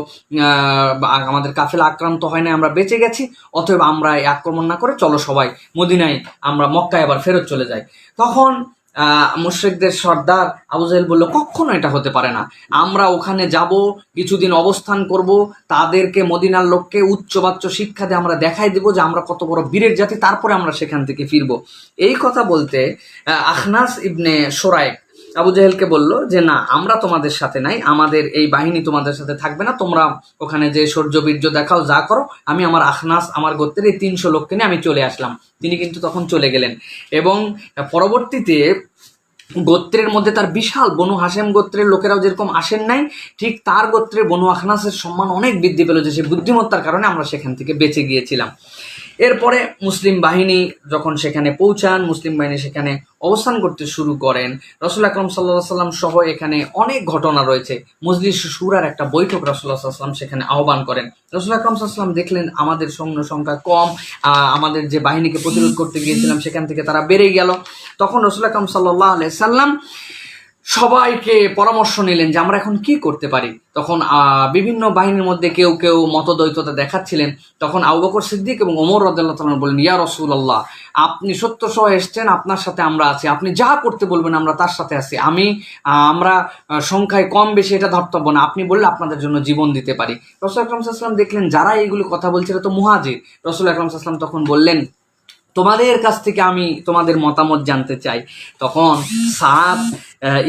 আমাদের কাফেলা আক্রান্ত হয় না, আমরা বেঁচে গেছি, অতএব আমরা এই আক্রমণ না করে চলো সবাই মদিনায়, আমরা মক্কায় আবার ফেরত চলে যাই। তখন মুশরিকদের সর্দার আবু জাহেল বলল কখনো এটা হতে পারে না, আমরা ওখানে যাব, কিছুদিন অবস্থান করব, তাদেরকে মদিনার লোককে উচ্চবাচ্য শিক্ষা দিয়ে আমরা দেখাই দেব যে আমরা কত বড় বীরের জাতি, তারপরে আমরা সেখান থেকে ফিরবো। এই কথা বলতে আখনাস ইবনে শোরাইক আবু জাহেলকে বলল যে না, আমরা তোমাদের সাথে নাই, আমাদের এই বাহিনী তোমাদের সাথে থাকবে না, তোমরা ওখানে যে শৌর্য বীর্য দেখাও, যা করো, আমি আমার আখনাস আমার গোত্রের এই 300 লোককে নিয়ে আমি চলে আসলাম। তিনি কিন্তু তখন চলে গেলেন এবং পরবর্তীতে গোত্রের মধ্যে তার বিশাল বনু হাশেম গোত্রের লোকেরাও যেরকম আসেন নাই, ঠিক তার গোত্রের বনু আখনাসের সম্মান অনেক বৃদ্ধি পেল যে সে বুদ্ধিমত্তার কারণে আমরা সেখান থেকে বেঁচে গিয়েছিলাম। এরপরে মুসলিম বাহিনী যখন সেখানে পৌঁছান, মুসলিম বাহিনী সেখানে অবস্থান করতে শুরু করেন। রাসূল আকরাম সাল্লাল্লাহু আলাইহি সাল্লাম সহ এখানে অনেক ঘটনা রয়েছে। মজলিস শুরার একটা বৈঠক রাসূলুল্লাহ সাল্লাল্লাহু আলাইহি ওয়াসাল্লাম সেখানে আহ্বান করেন। রাসূল আকরাম সাল্লাল্লাহু আলাইহি ওয়াসাল্লাম দেখলেন আমাদের সৈন্য সংখ্যা কম, আমাদের যে বাহিনীকে প্রতিরোধ করতে গিয়েছিলাম সেখান থেকে তারা বেড়ে গেল। তখন রাসূল আকরাম সাল্লাল্লাহু আলাইহি সাল্লাম সবাইকে পরামর্শ নিলেন যে আমরা এখন কি করতে পারি। তখন বিভিন্ন বাহিনীর মধ্যে কেউ কেউ মতদ্বৈততা দেখাচ্ছিলেন। তখন আবু বকর সিদ্দিক এবং ওমর রাদিয়াল্লাহু তাআলা বললেন, ইয়া রাসূলুল্লাহ, আপনি সত্য সহ এসেছেন, আপনার সাথে আমরা আছি, আপনি যা করতে বলবেন আমরা তার সাথে আছি। আমরা সংখ্যায় কম বেশি এটা ধর্তব্য না, আপনি বললে আপনাদের জন্য জীবন দিতে পারি। রাসূল আকরাম সাল্লাল্লাহু আলাইহি ওয়াসাল্লাম দেখলেন যারা এইগুলো কথা বলছে এটা তো মুহাজির। রাসূল আকরাম সাল্লাল্লাহু আলাইহি ওয়াসাল্লাম তখন বললেন, তোমাদের কাছ থেকে আমি তোমাদের মতামত জানতে চাই। তখন সাদ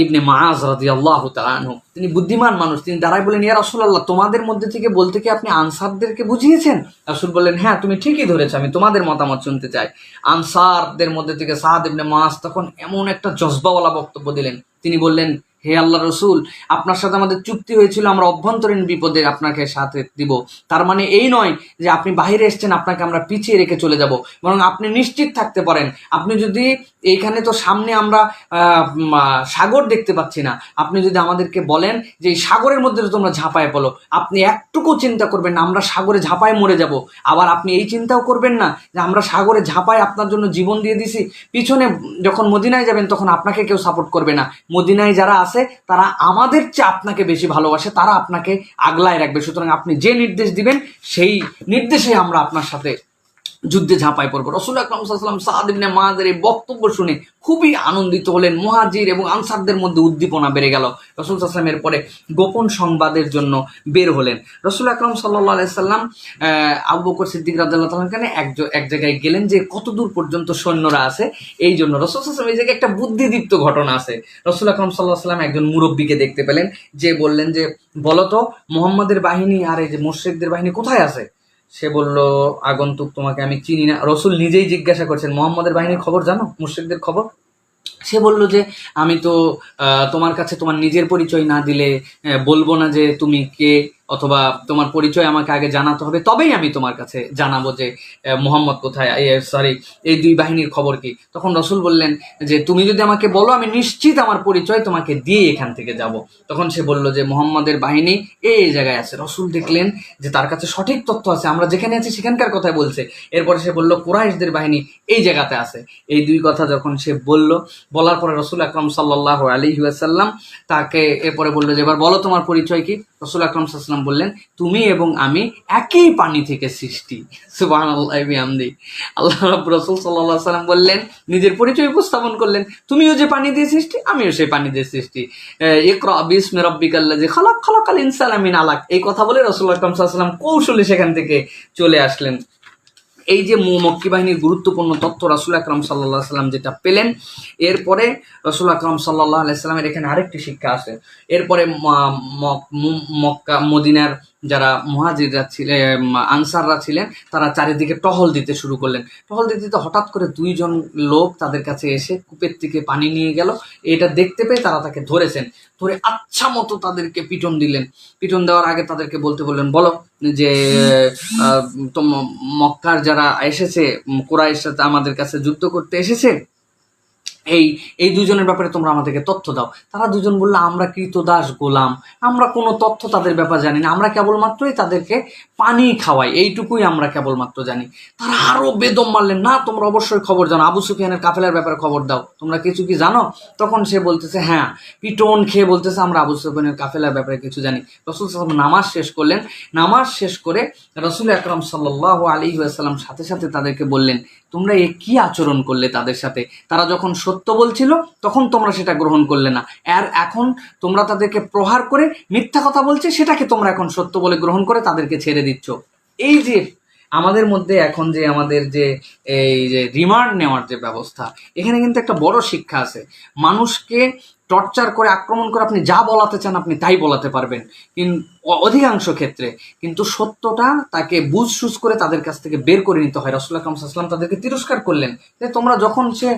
ইবনে মুআজ রাদিয়াল্লাহু তাআলা আনহু, তিনি বুদ্ধিমান মানুষ, তিনি দাঁড়ায় বলেন, ইয়া রাসূলুল্লাহ, তোমাদের মধ্যে থেকে বলতে কি আপনি আনসারদেরকে বুঝিয়েছেন? রাসূল বললেন, হ্যাঁ, তুমি ঠিকই ধরেছো, আমি তোমাদের মতামত শুনতে চাই। আনসারদের মধ্যে থেকে সাদ ইবনে মুআজ তখন এমন একটা জজবাওয়ালা বক্তব্য দিলেন, তিনি বললেন, হে আল্লাহ রসুল, আপনার সাথে আমাদের চুক্তি হয়েছিল আমরা অভ্যন্তরীণ বিপদে আপনাকে সাথে দিব। তার মানে এই নয় যে আপনি বাহিরে এসছেন আপনাকে আমরা পিছিয়ে রেখে চলে যাব, বরং আপনি নিশ্চিত থাকতে পারেন, আপনি যদি এইখানে তো সামনে আমরা সাগর দেখতে পাচ্ছি না, আপনি যদি আমাদেরকে বলেন যে এই সাগরের মধ্যে তোমরা ঝাঁপায় পড়ো, আপনি একটুকু চিন্তা করবেন না আমরা সাগরে ঝাঁপায় মরে যাব। আবার আপনি এই চিন্তাও করবেন না যে আমরা সাগরে ঝাঁপায় আপনার জন্য জীবন দিয়ে দিছি, পিছনে যখন মদিনায় যাবেন তখন আপনাকে কেউ সাপোর্ট করবে না, মদিনায় যারা আছে তারা আমাদের চেয়ে আপনাকে বেশি ভালোবাসে, তারা আপনাকে আগলায় রাখবে। সুতরাং আপনি যে নির্দেশ দিবেন সেই নির্দেশে আমরা আপনার সাথে যুদ্ধে ঝাঁপায় পড়বো। রাসূল আকরাম সাল্লাল্লাহু আলাইহি ওয়াসাল্লাম সাদ ইবনে মুআযের এই বক্তব্য শুনে খুবই আনন্দিত হলেন। মুহাজির এবং আনসারদের মধ্যে উদ্দীপনা বেড়ে গেল। রাসূল সাল্লাল্লাহু আলাইহি ওয়াসাল্লামের পরে গোপন সংবাদের জন্য বের হলেন। রাসূল আকরাম সাল্লাল্লাহু আলাইহি ওয়াসাল্লাম আবু বকর সিদ্দিক রাদিয়াল্লাহু তাআলা এক জায়গায় গেলেন যে কত দূর পর্যন্ত সৈন্যরা আছে। এই জন্য রাসূল সাল্লাল্লাহু আলাইহি ওয়াসাল্লাম এই জায়গায় একটা বুদ্ধিদীপ্ত ঘটনা আছে। রাসূল আকরাম সাল্লাল্লাহু আলাইহি ওয়াসাল্লাম একজন মুরব্বীকে দেখতে পেলেন, যে বললেন যে বলতো মুহাম্মাদের বাহিনী আর এই যে মুশরিকদের বাহিনী কোথায় আছে? সে বলল, আগন্তুক, তোমাকে আমি চিনি না। রসুল নিজেই জিজ্ঞাসা করছেন, মোহাম্মদের বাহিনীর খবর জানো, মুশরিকদের খবর? সে বলল যে আমি তো তোমার কাছে তোমার নিজের পরিচয় না দিলে বলবো না যে তুমি কে, অথবা তোমার পরিচয় আমাকে আগে জানাতে হবে, তবেই আমি তোমার কাছে জানাবো যে মোহাম্মদ কোথায়, সরি, এই দুই বাহিনীর খবর কি। তখন রসুল বললেন যে তুমি যদি আমাকে বলো আমি নিশ্চিত আমার পরিচয় তোমাকে দিয়ে এখান থেকে যাব। তখন সে বলল যে মোহাম্মদের বাহিনী এই জায়গায় আছে। রসুল দেখলেন যে তার কাছে সঠিক তথ্য আছে, আমরা যেখানে আছি সেখানকার কথাই বলছে। এরপরে সে বলল কুরাইশদের বাহিনী এই জায়গাতে আছে। এই দুই কথা যখন সে বলার পরে রসুল আকরাম সাল্লাল্লাহু আলাইহি ওয়াসাল্লাম তাকে এরপরে বললো যে এবার বলো তোমার পরিচয় কি। রসুল আকরাম সাল্লাল্লাহু আলাইহি ওয়াসাল্লাম বললেন, তুমি এবং আমি একই পানি থেকে সৃষ্টি। সুবহানাল্লাহি ওয়া বিহামদিহি। আল্লাহ রাব্বুর রাসূল সাল্লাল্লাহু আলাইহি ওয়াসাল্লাম বললেন, নিজের পরিচয় উপস্থাপন করলেন, তুমিও যে পানি দিয়ে সৃষ্টি আমিও সেই পানি দিয়ে সৃষ্টি। ইকরা বিসমি রাব্বিকাল্লাযী খালাক, খালাকাল ইনসানা মিন আলাক। এই কথা বলে রাসূল আকরাম সাল্লাল্লাহু আলাইহি ওয়াসাল্লাম কৌশলে সেখান থেকে চলে আসলেন। এই যে মক্কি বাহিনীর গুরুত্বপূর্ণ তথ্য রাসূল আকরাম সাল্লাল্লাহু আলাইহি ওয়াসাল্লাম যেটা পেলেন, এরপরে রাসূল আকরাম সাল্লাল্লাহু আলাইহি ওয়াসাল্লামের এখানে আরেকটি শিক্ষা আছে। এরপরে মক্কা মদিনার যারা মুহাজিররা ছিলেন, আনসাররা ছিলেন, তারা চারিদিকে টহল দিতে শুরু করলেন। টহল দিতে দিতে হঠাৎ করে দুইজন লোক তাদের কাছে এসে কূপের থেকে পানি নিয়ে গেল। এটা দেখতে পেয়ে তারা তাকে ধরেছেন, ধরে আচ্ছা মতো তাদেরকে পিটন দিলেন। পিটন দেওয়ার আগে তাদেরকে বলতে বললেন, বলো যে মক্কার যারা এসেছে, কুরাইশ সাথে আমাদের কাছে যুদ্ধ করতে এসেছে, এই দুজনের ব্যাপারে তোমরা আমাদেরকে তথ্য দাও। তারা দুজন বললো, আমরা কৃতদাস গোলাম, আমরা কোনো তথ্য তাদের ব্যাপার জানি না, আমরা কেবলমাত্রই তাদেরকে পানি খাওয়াই, এইটুকুই আমরা কেবলমাত্র জানি। তারা আরো বেদম মারলেন, না তোমরা অবশ্যই খবর জানো, আবু সুফিয়ানের কাফেলার ব্যাপারে খবর দাও, তোমরা কিছু কি জানো? তখন সে বলতেছে, হ্যাঁ, পিটন খেয়ে বলতেছে আমরা আবু সুফিয়ানের কাফেলার ব্যাপারে কিছু জানি। রাসূল সাল্লাল্লাহু আলাইহি ওয়াসাল্লাম নামাজ শেষ করলেন। নামাজ শেষ করে রাসূল আকরাম সাল্লাল্লাহু আলাইহি ওয়াসাল্লাম সাথে সাথে তাদেরকে বললেন, তোমরা এ কি আচরণ করলে তাদের সাথে? তারা যখন সত্য বলছিল তখন তোমরা সেটা গ্রহণ করলে না, আর এখন তোমরা তাদেরকে প্রহার করে মিথ্যা কথা বলছে, সেটাকে তোমরা এখন সত্য বলে গ্রহণ করে তাদেরকে ছেড়ে দিচ্ছ। এই যে আমাদের মধ্যে এখন যে আমাদের যে এই যে রিমান্ড নেওয়ার যে ব্যবস্থা, এখানে কিন্তু একটা বড় শিক্ষা আছে। মানুষকে টর্চার করে আক্রমণ করে আপনি যা বলাতে চান আপনি তাই বলাতে পারবেন, কিন্তু অধিকাংশ ক্ষেত্রে কিন্তু সত্যটা তাকে বুঝসুঝ করে তাদের কাছ থেকে বের করে নিতে হয়। রাসূল আকরাম সাল্লাল্লাহু আলাইহি ওয়াসাল্লাম তাদেরকে তিরস্কার করলেন যে তোমরা যখন সে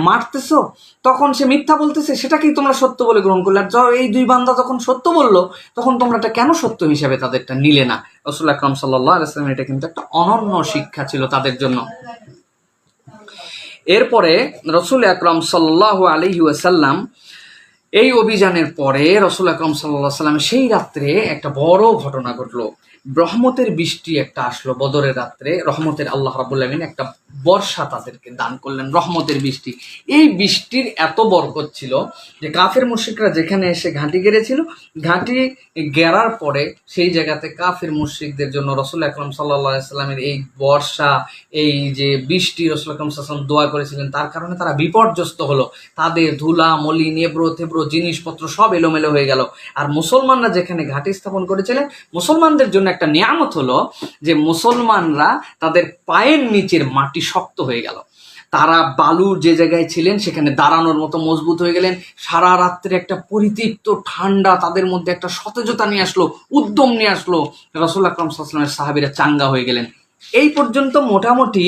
মারতেছো তখন সে মিথ্যা বলতেছে সেটাকেই তোমরা সত্য বলে গ্রহণ করলে, আর এই দুই বান্দা যখন সত্য বললো তখন তোমরা এটা কেন সত্য হিসাবে তাদেরটা নিলে না। রাসূল আকরাম সাল্লাল্লাহু আলাইহি ওয়াসাল্লাম এটা কিন্তু একটা অনন্য শিক্ষা ছিল তাদের জন্য। এরপরে রাসূল আকরাম সাল্লাল্লাহু আলাইহি ওয়াসাল্লাম এই অভিযানের পরে রাসূল আকরাম সাল্লাল্লাহু আলাইহি ওয়াসাল্লাম সেই রাত্রে একটা বড় ঘটনা ঘটলো। রহমতের বৃষ্টি একটা আসলো বদরের রাত্রে, রহমতের আল্লাহ রাব্বুল আলামিন একটা বর্ষা তাদেরকে দান করলেন, রহমতের বৃষ্টি। এই বৃষ্টির এত বরকত ছিল যে কাফের মুশরিকরা যেখানে এসে ঘাঁটি গেড়েছিল, ঘাঁটি গেড়ার পরে সেই জায়গাতে কাফের মুশরিকদের জন্য রাসূল আকরাম সাল্লাল্লাহু আলাইহি ওয়াসাল্লামের এই বর্ষা, এই যে বৃষ্টি রাসূল আকরাম সাল্লাল্লাহু আলাইহি ওয়াসাল্লাম দোয়া করেছিলেন, তার কারণে তারা বিপর্যস্ত হলো। তাদের ধুলা মলিন এবড়ো থেবড়ো জিনিসপত্র সব এলোমেলো হয়ে গেল। আর মুসলমানরা যেখানে ঘাঁটি স্থাপন করেছিলেন, মুসলমানদের জন্য একটা নিয়ামত হলো যে মুসলমানরা তাদের পায়ের নিচের মাটি শক্ত হয়ে গেল। তারা বালুর যে জায়গায় ছিলেন সেখানে দাঁড়ানোর মতো মজবুত হয়ে গেলেন। সারা রাত্রে একটা পরিতৃপ্ত ঠান্ডা তাদের মধ্যে একটা সতেজতা নিয়ে আসলো, উদ্যম নিয়ে আসলো। রাসূল আকরাম সাল্লাল্লাহু আলাইহি ওয়াসাল্লামের সাহাবীরা চাঙ্গা হয়ে গেলেন। এই পর্যন্ত মোটামুটি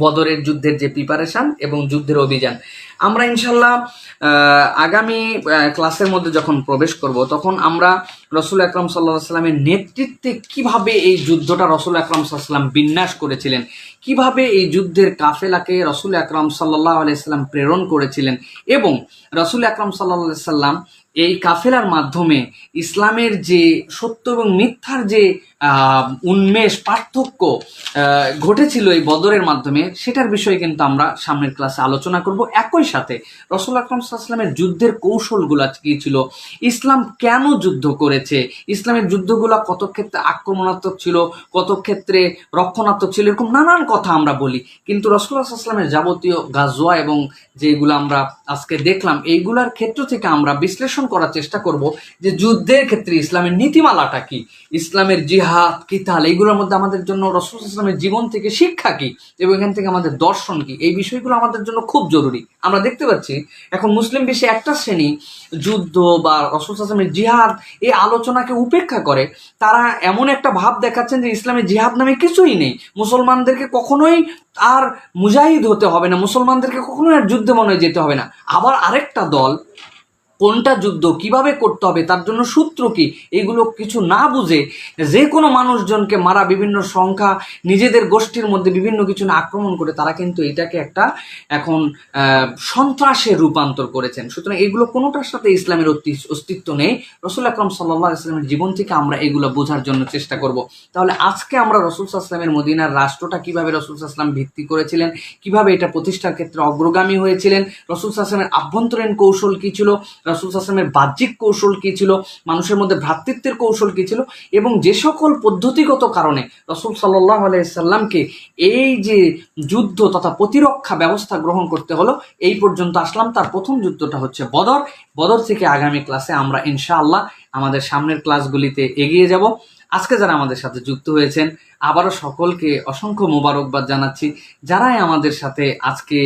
বদরের যুদ্ধের যে প্রিপারেশন এবং যুদ্ধের অভিযান। আমরা ইনশাল্লাহ আগামী ক্লাসের মধ্যে যখন প্রবেশ করব তখন আমরা রাসূল আকরাম সাল্লাল্লাহু আলাইহি ওয়াসাল্লামের নেতৃত্বে কিভাবে এই যুদ্ধটা রাসূল আকরাম সাল্লাল্লাহু আলাইহি ওয়াসাল্লাম বিন্যাস করেছিলেন, কিভাবে এই যুদ্ধের কাফেলাকে রাসূল আকরাম সাল্লাল্লাহু আলাইহি ওয়াসাল্লাম প্রেরণ করেছিলেন, এবং রাসূল আকরাম সাল্লাল্লাহু আলাইহি ওয়াসাল্লাম এই কাফেলার মাধ্যমে ইসলামের যে সত্য এবং মিথ্যার যে উন্মেষ পার্থক্য ঘটেছিল এই বদরের মাধ্যমে, সেটার বিষয়ে কিন্তু আমরা সামনের ক্লাসে আলোচনা করব। একই সাথে রাসূল আকরাম সাল্লাল্লাহু আলাইহি ওয়াসাল্লামের যুদ্ধের কৌশলগুলো কি ছিল, ইসলাম কেন যুদ্ধ করেছে, ইসলামের যুদ্ধগুলো কত ক্ষেত্রে আক্রমণাত্মক ছিল, কত ক্ষেত্রে রক্ষণাত্মক ছিল, এরকম নানান কথা আমরা বলি। কিন্তু রাসূলুল্লাহ সাল্লাল্লাহু আলাইহি ওয়াসাল্লামের যাবতীয় গাজওয়া এবং যেগুলো আমরা আজকে দেখলাম এইগুলার ক্ষেত্র থেকে আমরা বিশ্লেষণ করার চেষ্টা করব যে যুদ্ধের ক্ষেত্রে ইসলামের নীতিমালাটা কি, ইসলামের জিহাদ কিতাল এইগুলোর মধ্যে আমাদের জন্য রাসূলুল্লাহ সাল্লাল্লাহু আলাইহি ওয়াসাল্লামের জীবন থেকে শিক্ষা কি এবং এখান থেকে আমাদের দর্শন কি, এই বিষয়গুলো আমাদের জন্য খুব জরুরি। আমরা দেখতে পাচ্ছি এখন মুসলিম বিশ্বে একটা শ্রেণী যুদ্ধ বা রাসূলুল্লাহ সাল্লাল্লাহু আলাইহি ওয়াসাল্লামের জিহাদ এই আলোচনাকে উপেক্ষা করে। তারা এমন একটা ভাব দেখাচ্ছেন যে ইসলামের জিহাদ নামে কিছুই নেই, মুসলমানদেরকে কখনোই আর মুজাহিদ হতে হবে না, মুসলমানদেরকে কখনোই আর যুদ্ধে মনে যেতে হবে না। আবার আরেকটা দল কোনটা যুদ্ধ কিভাবে করতে হবে তার জন্য সূত্র কি এগুলো কিছু না বুঝে যে কোনো মানুষজনকে মারা, বিভিন্ন সংখ্যা নিজেদের গোষ্ঠীর মধ্যে বিভিন্ন কিছু না আক্রমণ করে তারা কিন্তু এটাকে একটা এখন সন্ত্রাসের রূপান্তর করেছেন। সুতরাং এগুলো কোনোটার সাথে ইসলামের অস্তিত্ব নেই। রাসূল আকরাম সাল্লাল্লাহু আলাইহি ওয়াসাল্লামের জীবন থেকে আমরা এগুলো বোঝার জন্য চেষ্টা করব। তাহলে আজকে আমরা রাসূল সাল্লাল্লাহু আলাইহি ওয়াসাল্লামের মদিনার রাষ্ট্রটা কিভাবে রাসূল সাল্লাল্লাহু আলাইহি ওয়াসাল্লাম ভিত্তি করেছিলেন, কিভাবে এটা প্রতিষ্ঠার ক্ষেত্রে অগ্রগামী হয়েছিলেন, রাসূল সাল্লাল্লাহু আলাইহি ওয়াসাল্লামের আভ্যন্তরীণ কৌশল কি ছিল, রাসূল সাল্লাল্লাহু আলাইহি ওয়াসাল্লামের বাহ্যিক কৌশল কি ছিল, মানুষের মধ্যে ভ্রাতৃত্বের কৌশল কি ছিল, এবং যে সকল পদ্ধতিগত কারণে রাসূল সাল্লাল্লাহু আলাইহি সাল্লামকে এই যে যুদ্ধ তথা প্রতিরক্ষা ব্যবস্থা গ্রহণ করতে হলো, এই পর্যন্ত আসলাম। তার প্রথম যুদ্ধটা হচ্ছে বদর। বদর থেকে আগামী ক্লাসে আমরা ইনশাআল্লাহ আমাদের সামনের ক্লাসগুলিতে এগিয়ে যাব। আজকে যারা আমাদের সাথে যুক্ত হয়েছেন আবারও সকলকে অসংখ্য মোবারকবাদ জানাচ্ছি। যারাই আমাদের সাথে আজকে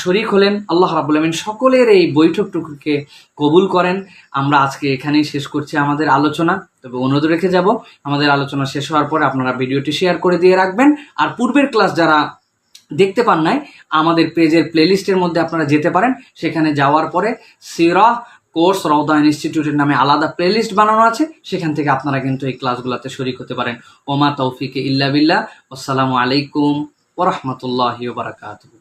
শরীক হলেন, আল্লাহ রাব্বুল আমিন সকলের এই বৈঠকটুকুকে কবুল করেন। আমরা আজকে এখানেই শেষ করছি আমাদের আলোচনা। তবে অনুরোধ রেখে যাব, আমাদের আলোচনা শেষ হওয়ার পরে আপনারা ভিডিওটি শেয়ার করে দিয়ে রাখবেন। আর পূর্বের ক্লাস যারা দেখতে পান নাই, আমাদের পেজের প্লেলিস্টের মধ্যে আপনারা যেতে পারেন। সেখানে যাওয়ার পরে সিরা কোর্স রওদা ইনস্টিটিউটের নামে আলাদা প্লেলিস্ট বানানো আছে, সেখান থেকে আপনারা কিন্তু এই ক্লাসগুলোতে শরীক হতে পারেন। ওমা তৌফিকে ইল্লা বিল্লাহ। আসসালামু আলাইকুম ওয়া রাহমাতুল্লাহি ওয়া বারাকাতুহু।